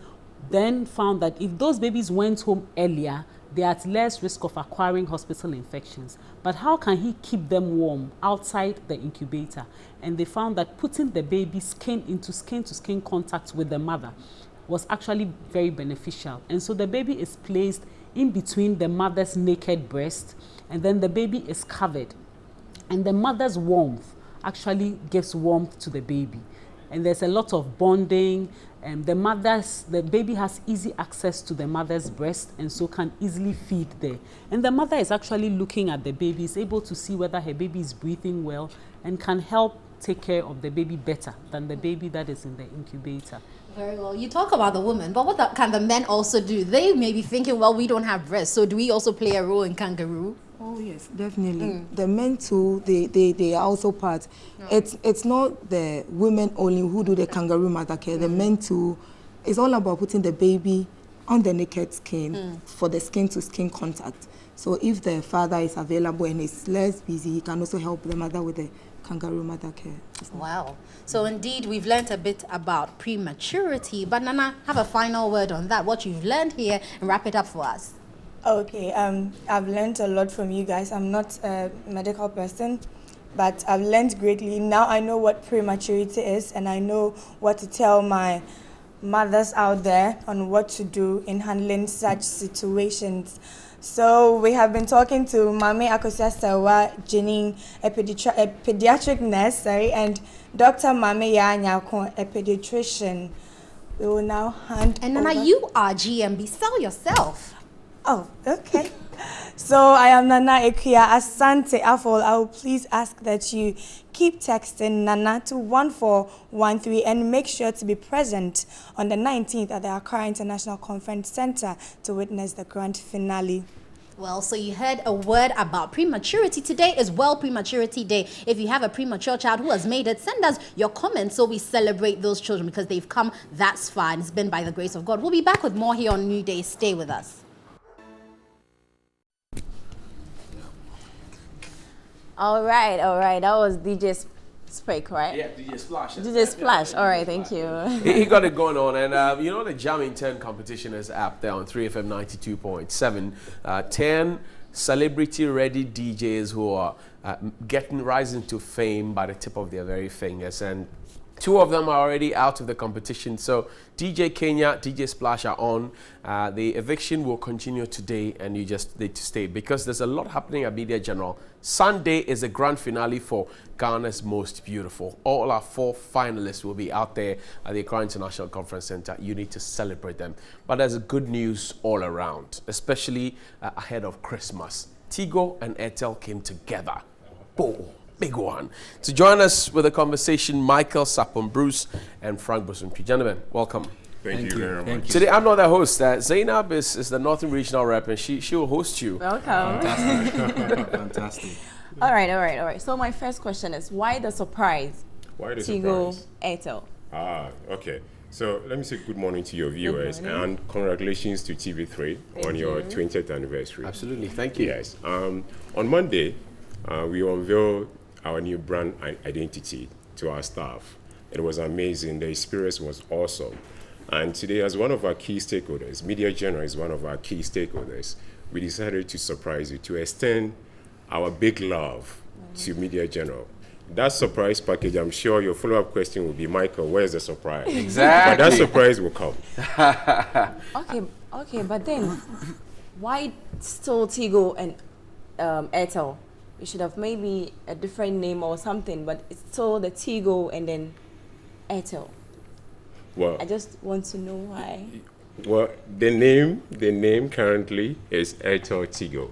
then found that if those babies went home earlier, they are at less risk of acquiring hospital infections. But how can he keep them warm outside the incubator? And they found that putting the baby skin-to-skin contact with the mother was actually very beneficial. And so the baby is placed in between the mother's naked breast, and then the baby is covered. And the mother's warmth actually gives warmth to the baby. And there's a lot of bonding, and the baby has easy access to the mother's breast and so can easily feed there. And the mother is actually looking at the baby, is able to see whether her baby is breathing well and can help take care of the baby better than the baby that is in the incubator. Very well. You talk about the women, but what can the men also do? They may be thinking, well, we don't have breasts, so do we also play a role in kangaroo? Oh yes, definitely. The men too, they are also part. It's not the women only who do the kangaroo mother care. The men too, it's all about putting the baby on the naked skin for the skin-to-skin contact. So if the father is available and is less busy, he can also help the mother with the kangaroo mother care. Wow. So indeed, we've learned a bit about prematurity. But Nana, have a final word on that, what you've learned here, and wrap it up for us. Okay, I've learned a lot from you guys. I'm not a medical person, but I've learned greatly. Now I know what prematurity is, and I know what to tell my mothers out there on what to do in handling such situations. So we have been talking to Mame Akosia Sawa Jenin, a pediatric nurse, and Dr. Mame Yanyako, a pediatrician. We will now hand And Nana, you are GMB. Sell yourself. Oh, okay. So I am Nana Ekuya Asante Afol. I will please ask that you keep texting Nana to 1413 and make sure to be present on the 19th at the Accra International Conference Center to witness the grand finale. Well, so you heard a word about prematurity. Today is World Prematurity Day. If you have a premature child who has made it, send us your comments so we celebrate those children because they've come that far and it's been by the grace of God. We'll be back with more here on NewDay. Stay with us. All right. That was DJ Spake, right? Yeah, DJ Splash. DJ Splash. All right, thank you. He got it going on, and you know the Jamming 10 competition is up there on 3FM 92.7. 10 celebrity-ready DJs who are rising to fame by the tip of their very fingers, and 2 of them are already out of the competition. So DJ Kenya, DJ Splash are on. The eviction will continue today, and you just need to stay because there's a lot happening at Media General. Sunday is the grand finale for Ghana's Most Beautiful. All our 4 finalists will be out there at the Accra International Conference Center. You need to celebrate them. But there's good news all around, especially ahead of Christmas. Tigo and Airtel came together. Boom. Big one. To join us with a conversation, Michael Sapon Bruce and Frank Bosumpi. Gentlemen, welcome. Thank you very much. Today, I'm not the host. Zainab is the Northern Regional Rep, and she will host you. Welcome. Fantastic. Fantastic. All right. So my first question is, why the surprise? Why the Tigo, surprise? Airtel. Okay. So let me say good morning to your viewers and congratulations to TV3 on your 20th anniversary. Absolutely. Thank you. Yes. On Monday, we unveiled our new brand identity to our staff. It was amazing. The experience was awesome. And today, as one of our key stakeholders, Media General is one of our key stakeholders, we decided to surprise you, to extend our big love to Media General. That surprise package, I'm sure your follow-up question will be, Michael, where's the surprise? Exactly. But that surprise will come. Okay, but then why still Tigo and Airtel? You should have maybe a different name or something, but it's still the Tigo and then Airtel. Well, I just want to know why. Well, the name currently is Airtel Tigo,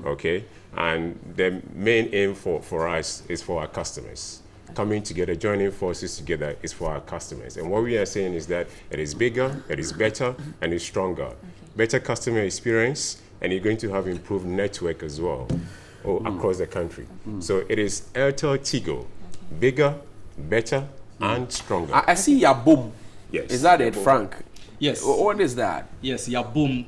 okay? And the main aim for us is for our customers. Coming together, joining forces together is for our customers. And what we are saying is that it is bigger, it is better, and it's stronger. Better customer experience, and you're going to have improved network as well. Across the country. So it is Airtel Tigo, bigger, better, and stronger. I see Yaboom. Yes. Is that it, Frank? Yes. What is that? Yes, Yaboom,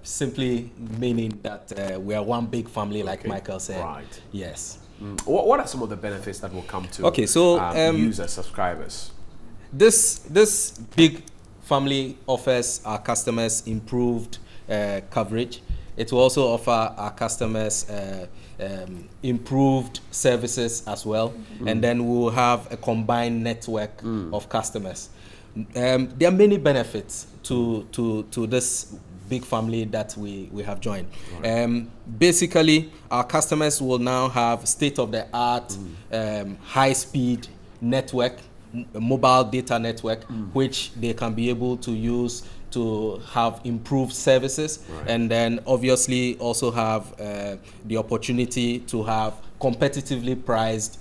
simply meaning that we are one big family, like Michael said. Right. Yes. What are some of the benefits that will come to users, subscribers? This big family offers our customers improved coverage. It will also offer our customers improved services as well, and then we'll have a combined network of customers. There are many benefits to this big family that we have joined. Basically, our customers will now have state-of-the-art high-speed network, mobile data network, which they can be able to use to have improved services, and then obviously also have the opportunity to have competitively priced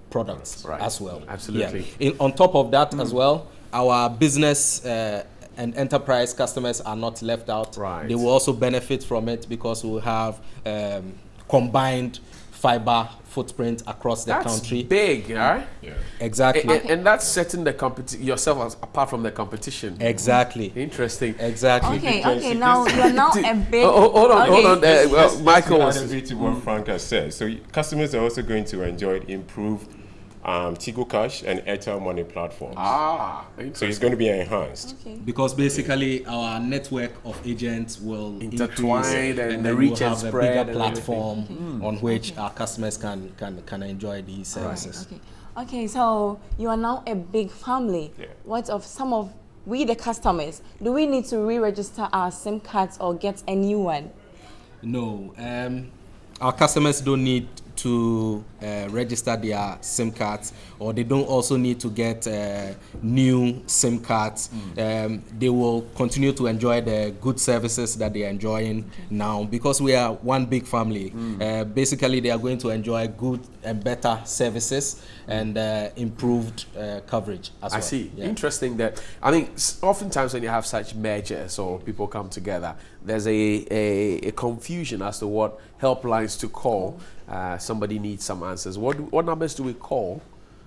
products as well. Absolutely. Yeah. On top of that as well, our business and enterprise customers are not left out. They will also benefit from it because we'll have combined fiber footprint across the country. That's big, right? Yeah. Exactly. And that's setting the yourself apart from the competition. Exactly. Interesting. Exactly. Okay. Now you're now a big. Hold on. Well, Michael was to what Frank has said. So customers are also going to enjoy improved Tigo Cash and Airtel Money platforms. So it's going to be enhanced. Because basically our network of agents will intertwine and then reach we'll and have spread a bigger platform on which our customers can enjoy these services. Okay, so you are now a big family. What of some of we the customers? Do we need to re-register our SIM cards or get a new one? No, our customers don't need to register their SIM cards, or they don't also need to get new SIM cards. They will continue to enjoy the good services that they are enjoying now because we are one big family. Basically, they are going to enjoy good and better services and improved coverage as well. I see. Yeah. Interesting that, I mean, oftentimes when you have such mergers or people come together, there's a confusion as to what helplines to call. Somebody needs some answers. What numbers do we call?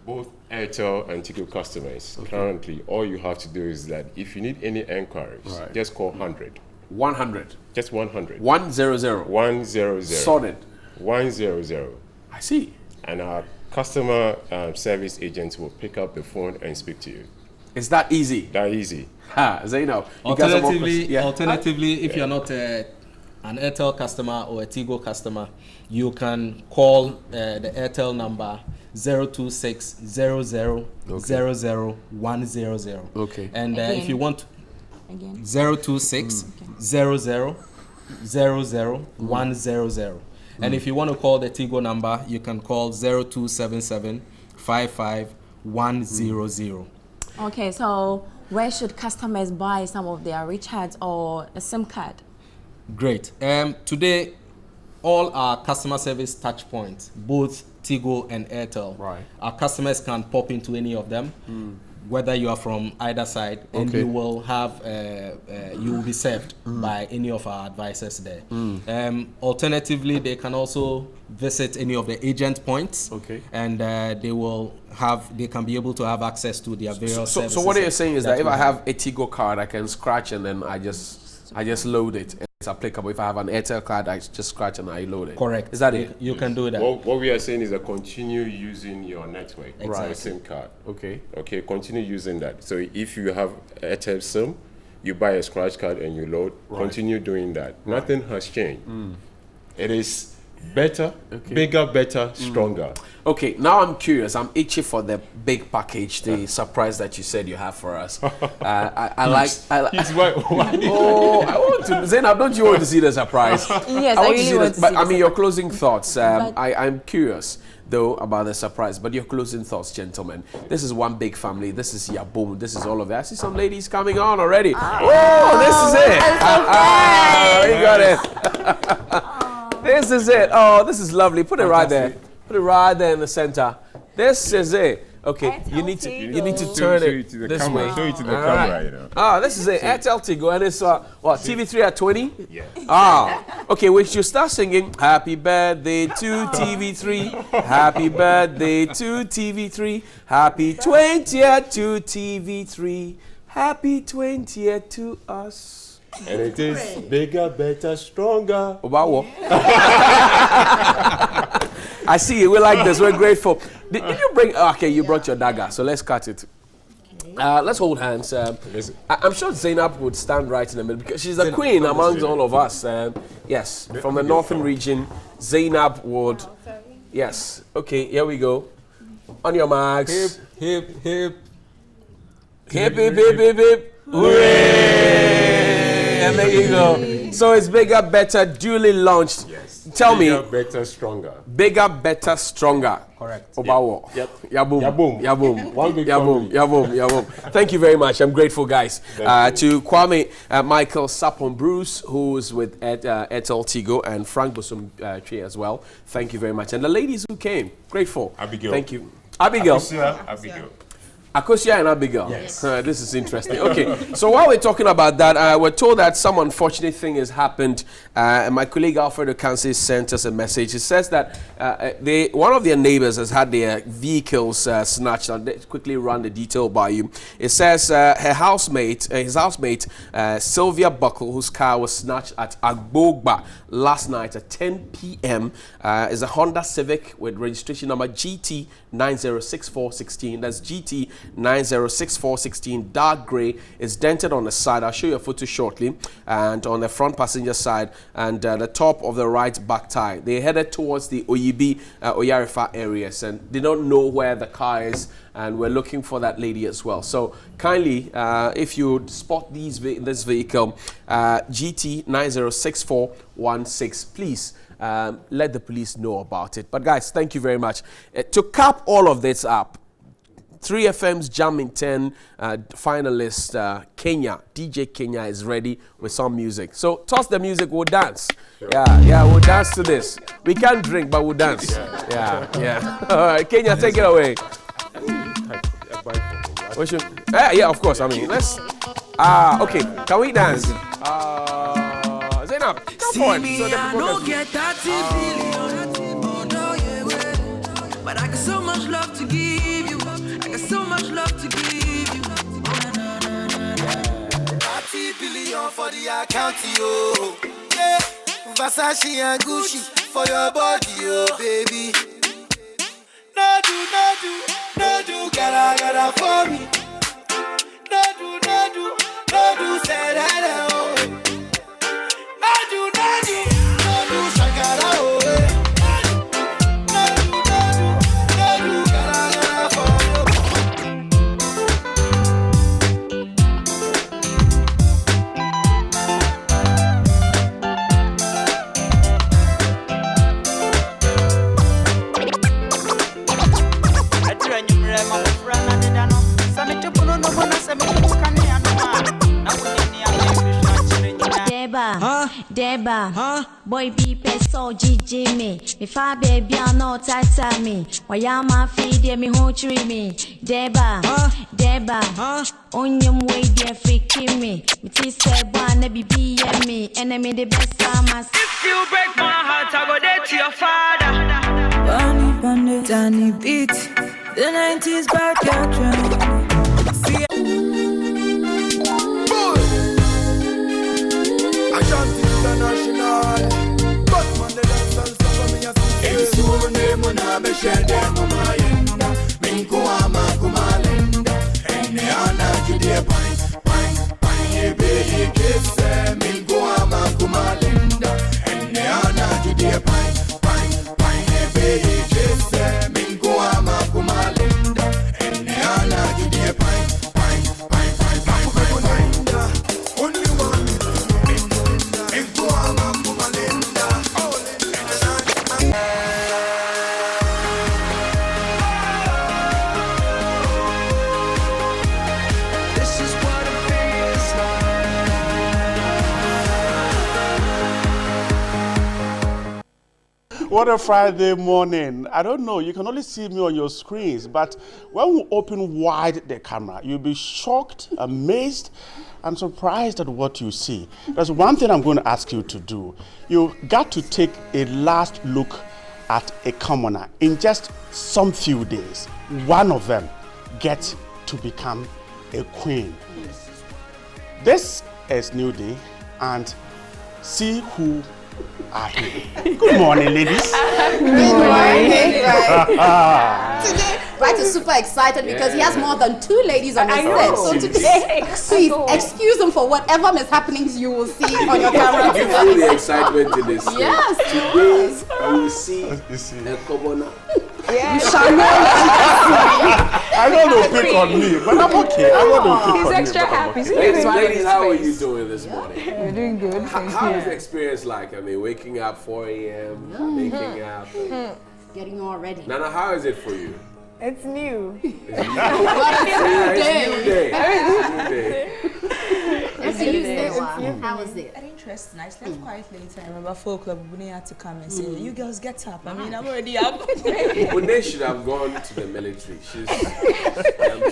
Both Airtel and Tigo customers. Currently, all you have to do is that if you need any enquiries, just call 100. 100. Just 100. 100. 100. Sorted. 100. I see. And our customer service agents will pick up the phone and speak to you. It's that easy? That easy. Ha, Zainab. Alternatively, if you're not an Airtel customer or a Tigo customer, you can call the Airtel number 026 00 00 100. Okay. And if you want 026 00 00 100. And if you want to call the Tigo number, you can call 0277 55 100. Okay, so where should customers buy some of their recharge or a SIM card? Great. Today, all our customer service touch points, both Tigo and Airtel, our customers can pop into any of them, whether you are from either side, and you will have you will be served by any of our advisors there. Alternatively, they can also visit any of the agent points, and they can be able to have access to their various services. So what you're saying is that if I have a Tigo card, I can scratch and then I just load it. It's applicable. If I have an Airtel card, I just scratch and I load it. Correct. Is that it? You can do that. What we are saying is that continue using your network, Exactly. your SIM card. Okay. Okay, continue using that. So if you have Airtel SIM, you buy a scratch card and you load, continue doing that. Nothing has changed. It is better, bigger, better, stronger. Okay, now I'm curious. I'm itchy for the big package, the surprise that you said you have for us. I like. Oh, I want to. Zainab, don't you want to see the surprise? Yes, I really want to see But I mean, your closing thoughts. I'm curious though about the surprise. But your closing thoughts, gentlemen. This is one big family. This is Yaboom. This is all of it. I see some ladies coming on already. Oh, this is it. You got it. This is it. Oh, this is lovely. Put it right there. Put it right there in the center. This is it. Okay, you need to turn it this way. Show it to the camera, you know. Ah, this is it. Airtel Tigo, and it's what, TV3 at 20? Yeah. Ah, okay. We should start singing "Happy Birthday to TV3, Happy Birthday to TV3, Happy 20th to TV3, Happy 20th to us." And it is bigger, better, stronger. Obawo. I see you. We like this. We're grateful. Did you bring? Okay, you brought your dagger. So let's cut it. Let's hold hands. I'm sure Zainab would stand right in the middle because she's the queen amongst all of us. Yes, from the northern region, Zainab would. Yes. Okay. Here we go. On your marks. Hip, hip, hip. Hip, hip, hip, hip, hip. Hooray! And there you go. So it's bigger, better, duly launched. Yes. Tell bigger, me. Better, stronger. Bigger, better, stronger. Correct. Obawo. Yep. Yaboom. Yaboom. Yaboom. One big Yaboom. Yaboom. Yaboom. Thank you very much. I'm grateful, guys. To Kwame, Michael Sapon Bruce, who's with Airtel Tigo, and Frank Bosum Tree as well. Thank you very much. And the ladies who came, grateful. Abigail. Thank you. Abigail. Abigail. Akosia and Abigail. Yes. This is interesting. Okay, so while we're talking about that, we're told that some unfortunate thing has happened. And my colleague Alfred Okansi sent us a message. It says that one of their neighbors has had their vehicles snatched. I'll quickly run the detail by you. It says his housemate, Sylvia Buckle, whose car was snatched at Agbogba last night at 10 p.m. Is a Honda Civic with registration number GT 906416. That's GT 906416, dark gray. It's dented on the side. I'll show you a photo shortly. And on the front passenger side and the top of the right back tire. They headed towards the Oyibi, Oyarifa areas, and they don't know where the car is. And we're looking for that lady as well. So kindly, if you spot this vehicle, GT 906416, please let the police know about it. But guys, thank you very much. To cap all of this up, 3FM's Jam in 10 finalist Kenya, DJ Kenya is ready with some music. So toss the music, we'll dance. Sure. Yeah, we'll dance to this. We can't drink, but we'll dance. Yeah. All right, Kenya, take it away. Yeah, of course. I mean, let's. Okay. Can we dance? Zainab, come forward. So the people can. But I got so much love to give you. I got so much love to give you. 30 billion for the account, yo. Yeah. Versace and Gucci for your body, oh baby. No do, gotta for me. No do, say that, oh. No do, shakara, oh. No do, gotta for Deba, boy be peso GG me. If I baby I no tata me. Why am I feed me who tree me? Deba, onyum way dear freaking me. It is said one be me. Enemy the best farmers. If you break my heart, I go there to your father. Bunny Bunny, Danny beat. The 90s backyard trend. See international, but man the dance and stuff for me a sing. If you name una be share them mama yenda, minko ama kumalenda, ene ana jude pine, ebe kese minko ama kumalenda, ene ana jude pine, ebe kese minko ama kumalenda, ene ana jude pine. Only one. What a Friday morning. I don't know, you can only see me on your screens, but when we open wide the camera, you'll be shocked, amazed, and surprised at what you see. There's one thing I'm going to ask you to do. You got to take a last look at a commoner. In just some few days, one of them gets to become a queen. This is NewDay, and see who are here. Good morning, ladies. Good morning. Today, Bright is super excited because he has more than 2 ladies on his set. So today, please excuse him for whatever mishappenings you will see on your camera. You feel the excitement in this. Yes. Today, you will see a commoner. You shall know. I don't know pick on me, but I'm okay. I don't know pick on me. He's extra happy. Ladies, how are you doing this morning? We're doing good. How is the experience like? I mean, waking up 4 a.m., waking up. Getting all ready. Nana, how is it for you? It's new. It's NewDay. It's NewDay. How was it? Interesting. I slept quite late. I remember 4 o'clock. Bunny had to come and say, "You girls get up." I mean, I'm already up. Bunny should have gone to the military. She's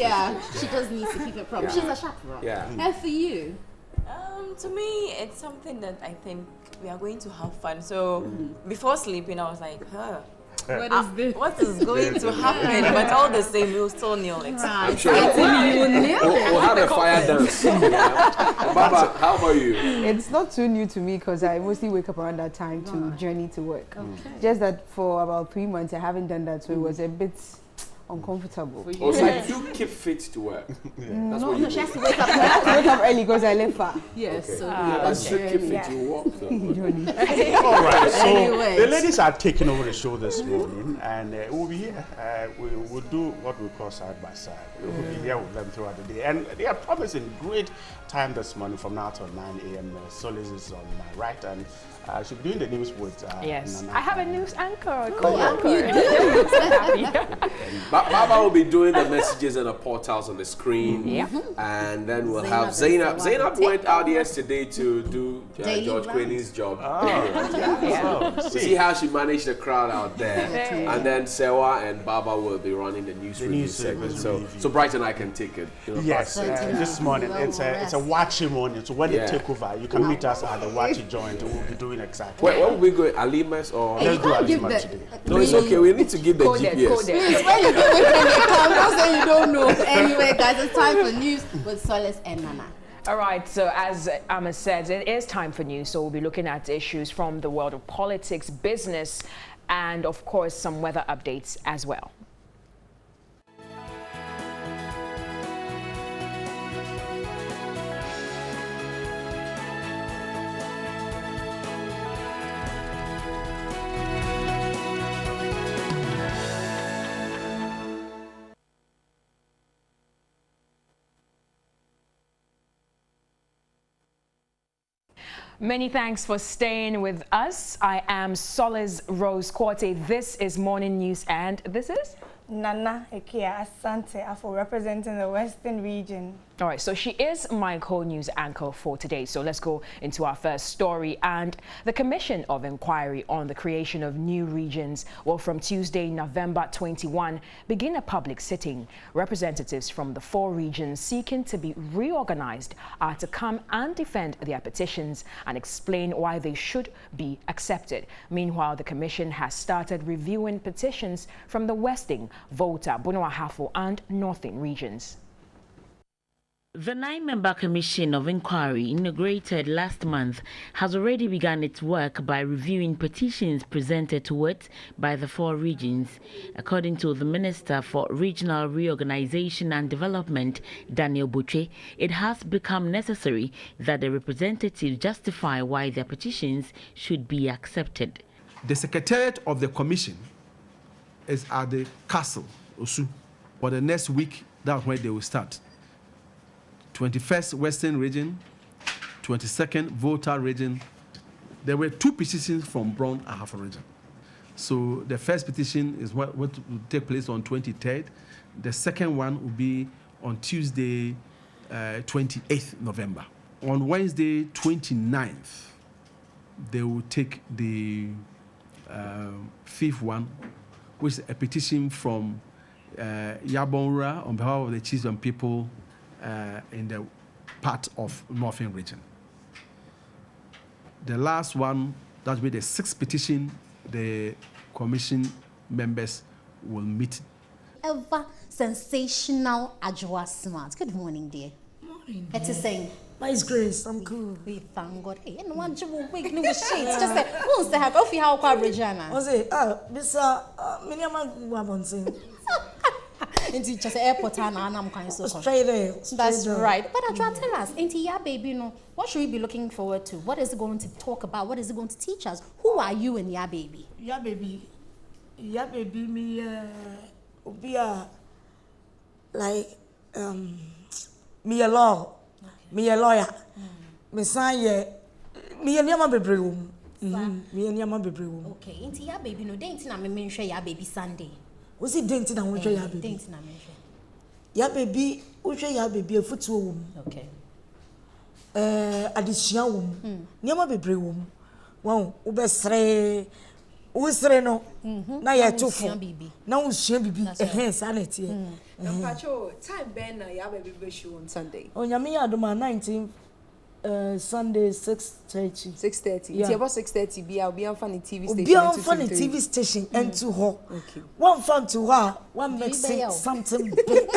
yeah, she just needs to keep it proper. She's a chaperone. Yeah. And for you? To me, it's something that I think we are going to have fun. So before sleeping, I was like, what is this? What is going to happen? But all the same, we'll still nail it. I'm sure we'll have a fire dance. Baba, how about you? It's not too new to me because I mostly wake up around that time to journey to work. Just that for about 3 months I haven't done that, so it was a bit uncomfortable. Oh, so you keep fit to work? That's what you she has do. to wake up. I have to wake up early because I live far. Yes, Okay. so But you keep fit, you walk. All right, so the ladies are taking over the show this morning, and we'll be here. We'll do what we call side by side. We'll be here with them throughout the day, and they are promising great time this morning from now till 9 a.m. Solis is on my right, and she'll be doing the news with Yes, Nana. I have a news anchor. Baba will be doing the messages and the portals on the screen. Yeah. And then we'll have Zainab. Zainab went out yesterday to do George Queen's job. See how she managed the crowd out there. And then Sewa and Baba will be running the news review segment. So Bright and I can take it. Yes, this morning it's a watchy morning. So when they take over, you can meet us at the watchy joint. We'll be doing exactly. Where will we go? Alimas or? Let's do Alimas today. No, it's okay. We need to give the GPS. Please, when you do it, when they come, don't say you don't know. Anyway, guys, it's time for news with Solis and Nana. All right, so as Ahmed said, it is time for news, so we'll be looking at issues from the world of politics, business, and of course some weather updates as well. Many thanks for staying with us. I am Solis Rose Korte. This is Morning News, and this is Nana Ekia Asante for representing the Western region. All right, so she is my co-news anchor for today. So let's go into our first story. And the Commission of Inquiry on the creation of new regions will from Tuesday, November 21, begin a public sitting. Representatives from the 4 regions seeking to be reorganized are to come and defend their petitions and explain why they should be accepted. Meanwhile, the Commission has started reviewing petitions from the Western, Volta, Bono-Ahafo and Northern regions. The 9-member Commission of Inquiry, inaugurated last month, has already begun its work by reviewing petitions presented to it by the 4 regions. According to the Minister for Regional Reorganization and Development, Daniel Butche, it has become necessary that the representatives justify why their petitions should be accepted. The Secretariat of the Commission is at the Castle, Osu, for the next week. That's where they will start. 21st Western Region, 22nd Volta Region. There were 2 petitions from Bono-Ahafo Region. So the first petition is what will take place on 23rd. The second one will be on Tuesday, 28th November. On Wednesday, 29th, they will take the 5th one, which is a petition from Yabonra on behalf of the chiefs and people in the part of Northern region. The last one, that will be the 6th petition, the commission members will meet. Ever sensational Ajwa Smart. Good morning, dear. Morning. It's saying, by His grace, I'm cool. We thank God. Hey, and one job week new sheets. Just say, who's the heck? Off you how Regina? I say, Mr. Miniaman Wabonsin. Into just airport and I'm kind of so straight there. That's right. But Ajwa, tell us, into your baby, what should we be looking forward to? What is it going to talk about? What is it going to teach us? Who are you and your baby? Your baby, me, be a like me a law, me a lawyer, me sign me and your baby room. Me and your baby room. Okay, into your baby, no dating. I'm mention your baby Sunday. What's it dating? I want to your baby. Dating, I mention. Your baby, who's your baby? A foot womb. Okay. Additional womb. Near my baby room. Wow, ubesre. Usre no. Na ya tofu. Na ushia bibi. Sanity. Pacho, time ben na ya baby show on Sunday. On yami adoma 19 Sunday 6:30. 6:30. Yeah. It's about 6:30. Be on funny TV station. Be on funny TV station and to her. Okay. One fun to her. One makes something big.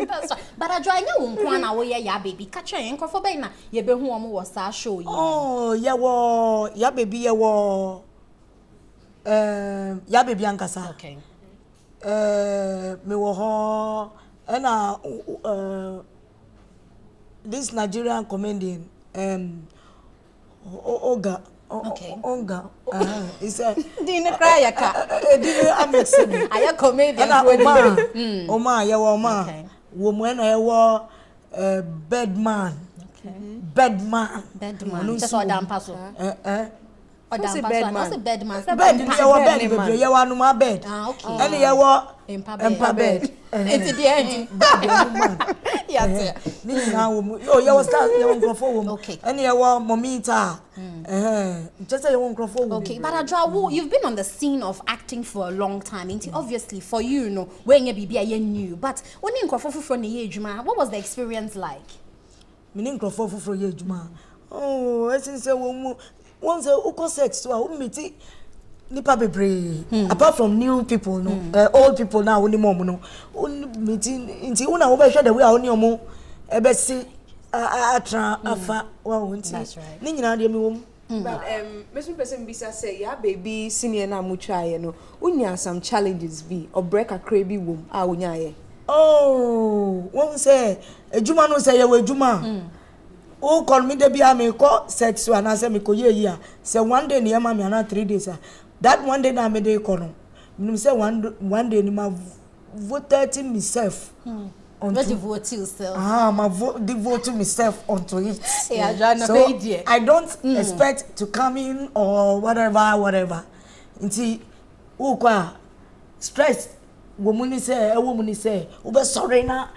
That's right. But I try no one away ya baby. Catch your for bena. Ye be who was our show you. Oh, ya baby ya baby ankasa. Okay. Me wo ho na this Nigerian comedian Oga. Okay. Onga. It's a Dina cry yaka. I'm excited. Aya comedian. Oma ya Oma. Woman I wa bedman. Okay. Bedman. Just what damn paso. What's a bedman? What's a bedman? Bed you wa no my bed. Ah, okay. And you wa empa bed. It's the end. Yeah. Now you was start you microphone. Okay. And you wa momita. Just say you microphone. Okay, but Ajwa, you've been on the scene of acting for a long time. Obviously, for you, when you be a new, but when you from the age, what was the experience like? Me microphone for ye juma. Oh, I say once a sex to a meet nipa bebre. Apart from new people, old people now only mom no. Only meeting into una over the way only omo ebesi atra afa wa wonti ni nyina de mi wom. But Mr. Person Bisa say, yeah, baby, senior na mucha no. Unya some challenges be or break a crabby womb. Ah, unya ye. Oh, one say ejuma no say ye ejuma. Oh, call me de bia me ko set so and say me ko ye. Say one day near ma me na 3 days. That one day na me dey ko no. Me say one day ni ma voted myself. What devote yourself? Ma devote myself onto it. Yeah, so I don't expect to come in or whatever. Until ukwa stress woman say ube sorry na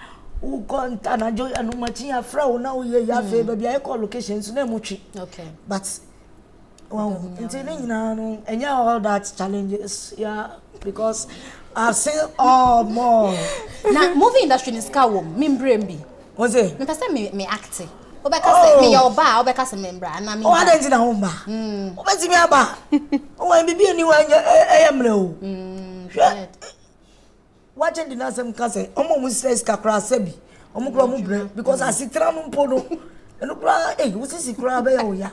uko ntanajo anumachi afra una uye ya fe baby I call location so na muchi. Okay. But until no enya all that challenges because I've seen all more. Now, movie industry is kawom, mimbrembi. What's it? Me person me acting. Obeka say me your ba, obeka say membra na me. Oh, I didn't know ba. Obeti me aba. Oh, I bibi ni wa emre o. Watching the nasem kase, omo mu stress kakra sebi. Omo kro mu bre because asitra no mpo no. Eno kra wo sisi kra ba ya o ya.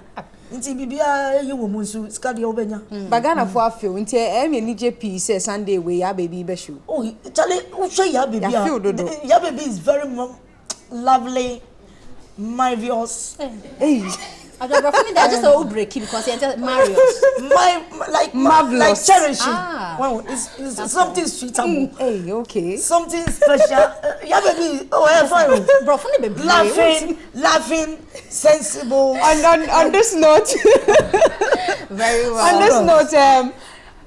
Nti bibia ye wo munsu ska de obenya bagana fo afio nti me ni JP say Sunday we ya baby be show. Oh Charlie wo hwe ya baby ya baby is very lovely marvelous. Hey I don't know if just a break because he just Marius. Like marvelous, like cherishing. Wow, it's something sweet. Hey, okay. Something special. Yeah, baby. Oh, yeah, fine. Bro, funny baby. Laughing, sensible. On this note, very well. On this note,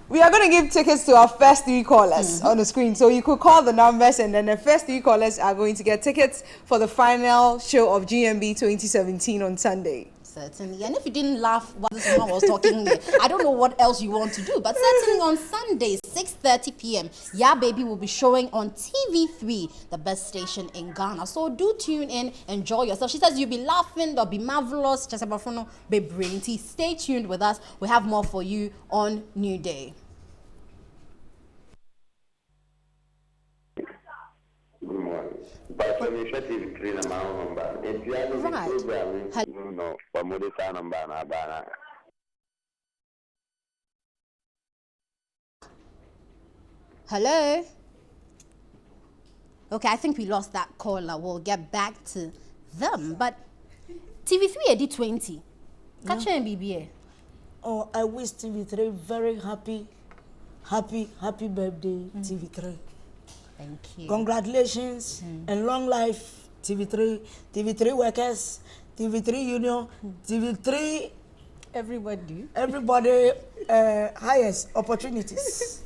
we are going to give tickets to our first 3 callers on the screen. So you could call the numbers and then the first 3 callers are going to get tickets for the final show of GMB 2017 on Sunday. Certainly. And if you didn't laugh while this woman was talking there, I don't know what else you want to do. But certainly on Sunday, 6:30 p.m., Yeah Baby will be showing on TV3, the best station in Ghana. So do tune in, enjoy yourself. She says you'll be laughing, there'll be marvelous. Be brilliant. Stay tuned with us. We have more for you on New Day. Good morning. But when you shut TV3 number, if you have any programming, no, for Modisa number, Hello? Okay, I think we lost that caller. We'll get back to them. But TV3 Edi 20. Catch and BBA. Oh, I wish TV3 very happy birthday, TV3. Thank you. Congratulations and long life, TV3 workers, TV3 union, TV3 everybody, highest opportunities.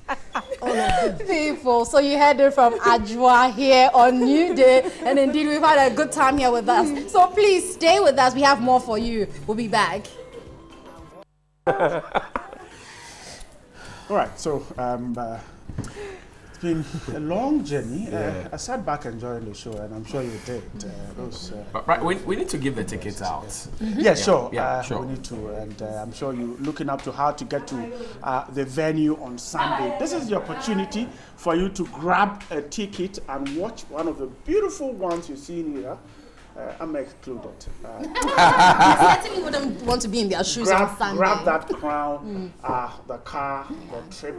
All of people. So you heard it from Ajwa here on New Day, and indeed we've had a good time here with us. So please stay with us. We have more for you. We'll be back. All right. So it's been a long journey. I sat back enjoying the show, and I'm sure you did. Right, we need to give the tickets out. Yeah, sure. Sure. We need to, and I'm sure you're looking up to how to get to the venue on Sunday. This is the opportunity for you to grab a ticket and watch one of the beautiful ones you see here. I'm excluded. You certainly wouldn't want to be in their shoes on Sunday. Grab that crown, the car, the trip,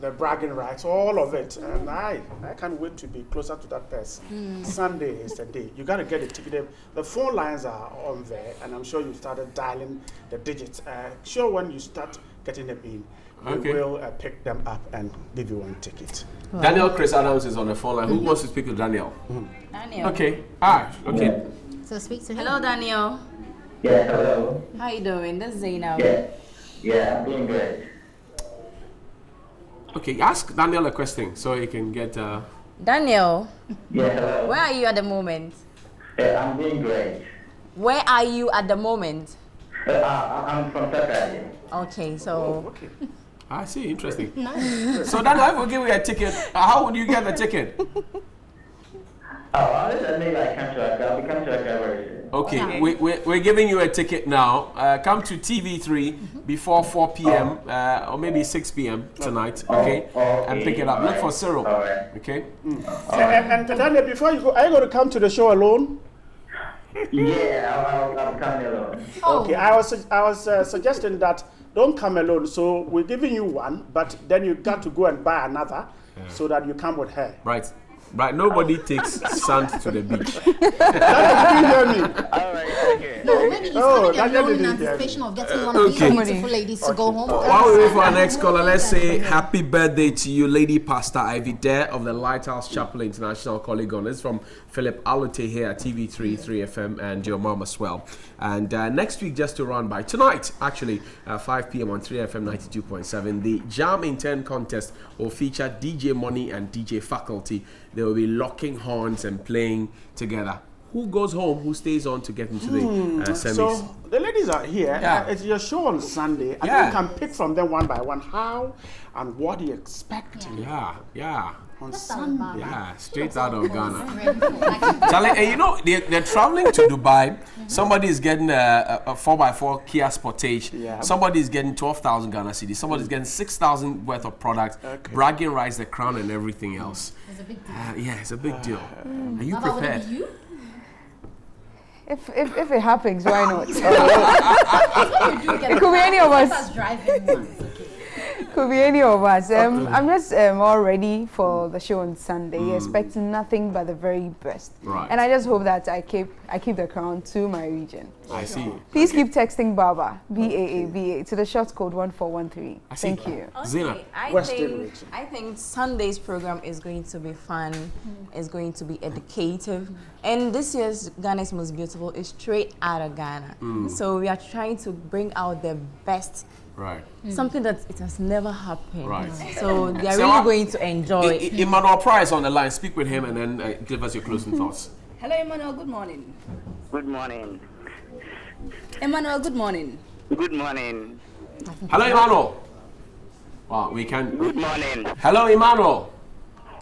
the bragging rights, all of it. And I can't wait to be closer to that person. Sunday is the day. You got to get a ticket. The phone lines are on there, and I'm sure you started dialing the digits. Sure, when you start getting them in, we will pick them up and give you one ticket. Wow. Daniel Chris Adams is on the phone line. Who wants to speak with Daniel? Daniel. Okay. Okay. So speak to him. Hello, Daniel. Yeah, hello. How you doing? This is Zainab. Yeah, I'm doing good. Okay, ask Daniel a question so he can get... Daniel. Yeah, hello. Where are you at the moment? I'm doing great. Where are you at the moment? I'm from Saturday. Okay, so... Oh, okay. I see, interesting. Nice. So Daniel, if we give you a ticket, how would you get the ticket? I'll come to Accra very soon. Okay, we're giving you a ticket now. Come to TV3 before 4 p.m. Or maybe 6 p.m. tonight, okay? And pick it up. Look for Cyril, okay? And Daniel, before you go, are you going to come to the show alone? Yeah, I'm coming alone. Okay, I was suggesting that don't come alone. So we're giving you one, but then you got to go and buy another, so that you come with her. Right. Nobody takes sand to the beach. That didn't hear me. All right, okay. No, maybe he's coming alone in anticipation of getting one of these beautiful ladies to go home. While we wait for our next caller, let's say happy birthday to you, Lady Pastor Ivy Dare of the Lighthouse Chapel International Collegon. This is from Philip Alute here at TV3 3FM and your mom as well. And next week, just to run by, tonight actually, 5 p.m. on 3FM 92.7, the Jam in 10 contest will feature DJ Money and DJ Faculty. They will be locking horns and playing together. Who goes home? Who stays on to get into the semis? So the ladies are here. It's your show on Sunday. I think you can pick from them one by one how and what you expect. Yeah. On Sunday. Yeah, straight out of Ghana. Charlie, and you know, they're traveling to Dubai. Somebody is getting a 4x4 Kia Sportage. Yeah. Somebody is getting 12,000 Ghana cedis. Somebody is getting 6,000 worth of products. Okay. Bragging rights, the crown, and everything else. It's a big deal. Yeah, it's a big deal. Are you prepared? If it happens, why not? It could be any of us. Could be any of us. I'm just all ready for the show on Sunday. Expecting nothing but the very best. Right. And I just hope that I keep the crown to my region. I see. Please keep texting Baba BAABA to the short code 1413. Thank you. Zina, I think Sunday's program is going to be fun. It's going to be educative. And this year's Ghana's Most Beautiful is straight out of Ghana. So we are trying to bring out the best. Right. Something that it has never happened. Right. So they are really going to enjoy it. Emmanuel Price on the line. Speak with him and then give us your closing thoughts. Hello, Emmanuel. Good morning. Good morning. Emmanuel, good morning. Good morning. Hello, Emmanuel. Wow, we can. Good morning. Hello, Emmanuel.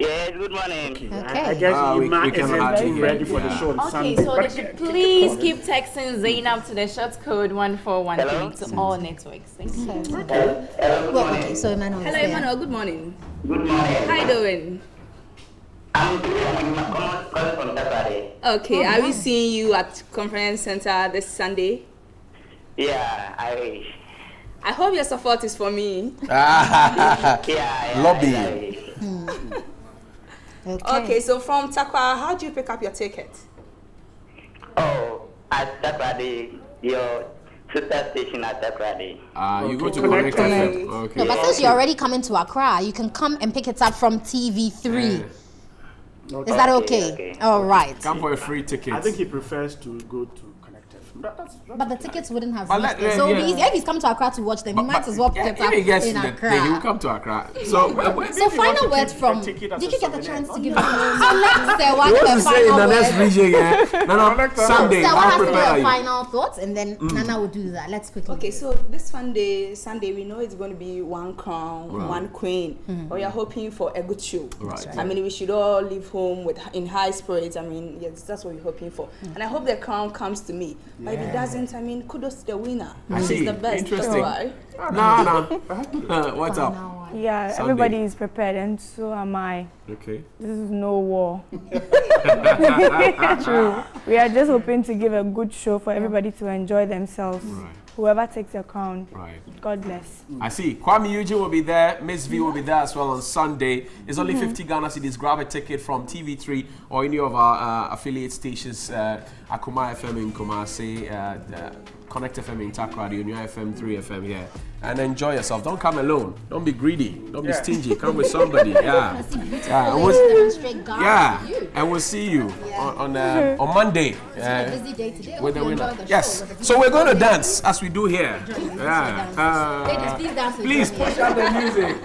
Yes, good morning. Okay. I guess Iman isn't ready for the show on Sunday. Okay, so they should please keep texting Zainab to the short code 1413 to all networks. Thank you. Okay, so Emmanuel. Hello, Emmanuel. Good morning. Good morning. How you doing? I'm calling from Takari. Okay, are we seeing you at Conference Center this Sunday? Yeah, I wish. I hope your support is for me. Lobby. Okay, so from Takwa, how do you pick up your ticket? Oh, at Takradi, your sister station at Takradi. You go to Connect FM. Okay. No, but since you're already coming to Accra, you can come and pick it up from TV3. Is that okay? All right. Come for a free ticket. I think he prefers to go to Connect FM. But the tickets wouldn't have But reached there. So it'll be easy. If he's come to Accra to watch them, he might as well pick it up If he gets in to Accra. he will come to Accra. So Final words from. Did you get the chance to give it? So let's say you what want the to say in the final next words. region, No, Sunday. So what How has to be prepared are your you? final thoughts, and then Nana will do that. Let's quickly. Okay, so this Sunday we know it's going to be one crown, one queen. But we are hoping for a good show. Right. I mean, we should all leave home in high spirits. I mean, yes, that's what we're hoping for. And I hope the crown comes to me. But if it doesn't, I mean, kudos to the winner. She's the best. Interesting. What's up? Yeah, Sunday. everybody is prepared, and so am I. Okay. This is no war. True. We are just hoping to give a good show for everybody to enjoy themselves. Right. Whoever takes the crown, Right. God bless. I see. Kwame Eugene will be there. Miss V will be there as well on Sunday. It's only 50 Ghana cedis. Grab a ticket from TV3 or any of our affiliate stations. Akuma FM in Kumasi, Connect FM in Takrady, New FM 3FM here. And enjoy yourself. Don't come alone. Don't be greedy. Don't be stingy. Come with somebody. Yeah. And we'll see you on Monday. Busy day today. With the Hope you winner. enjoy the Yes. show. So we're going to dance as we do here. Ladies, please dance with Please me. push out the music.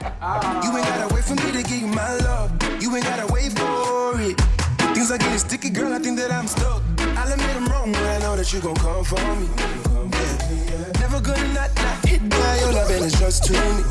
You ain't gotta wait for me to give you my love. You ain't gotta wait for it. Things are getting sticky, girl. I think that I'm stuck. I'll admit I'm wrong, but I know that you gon' come for me. Yeah. Never gonna not hit by your love, and it's just to me.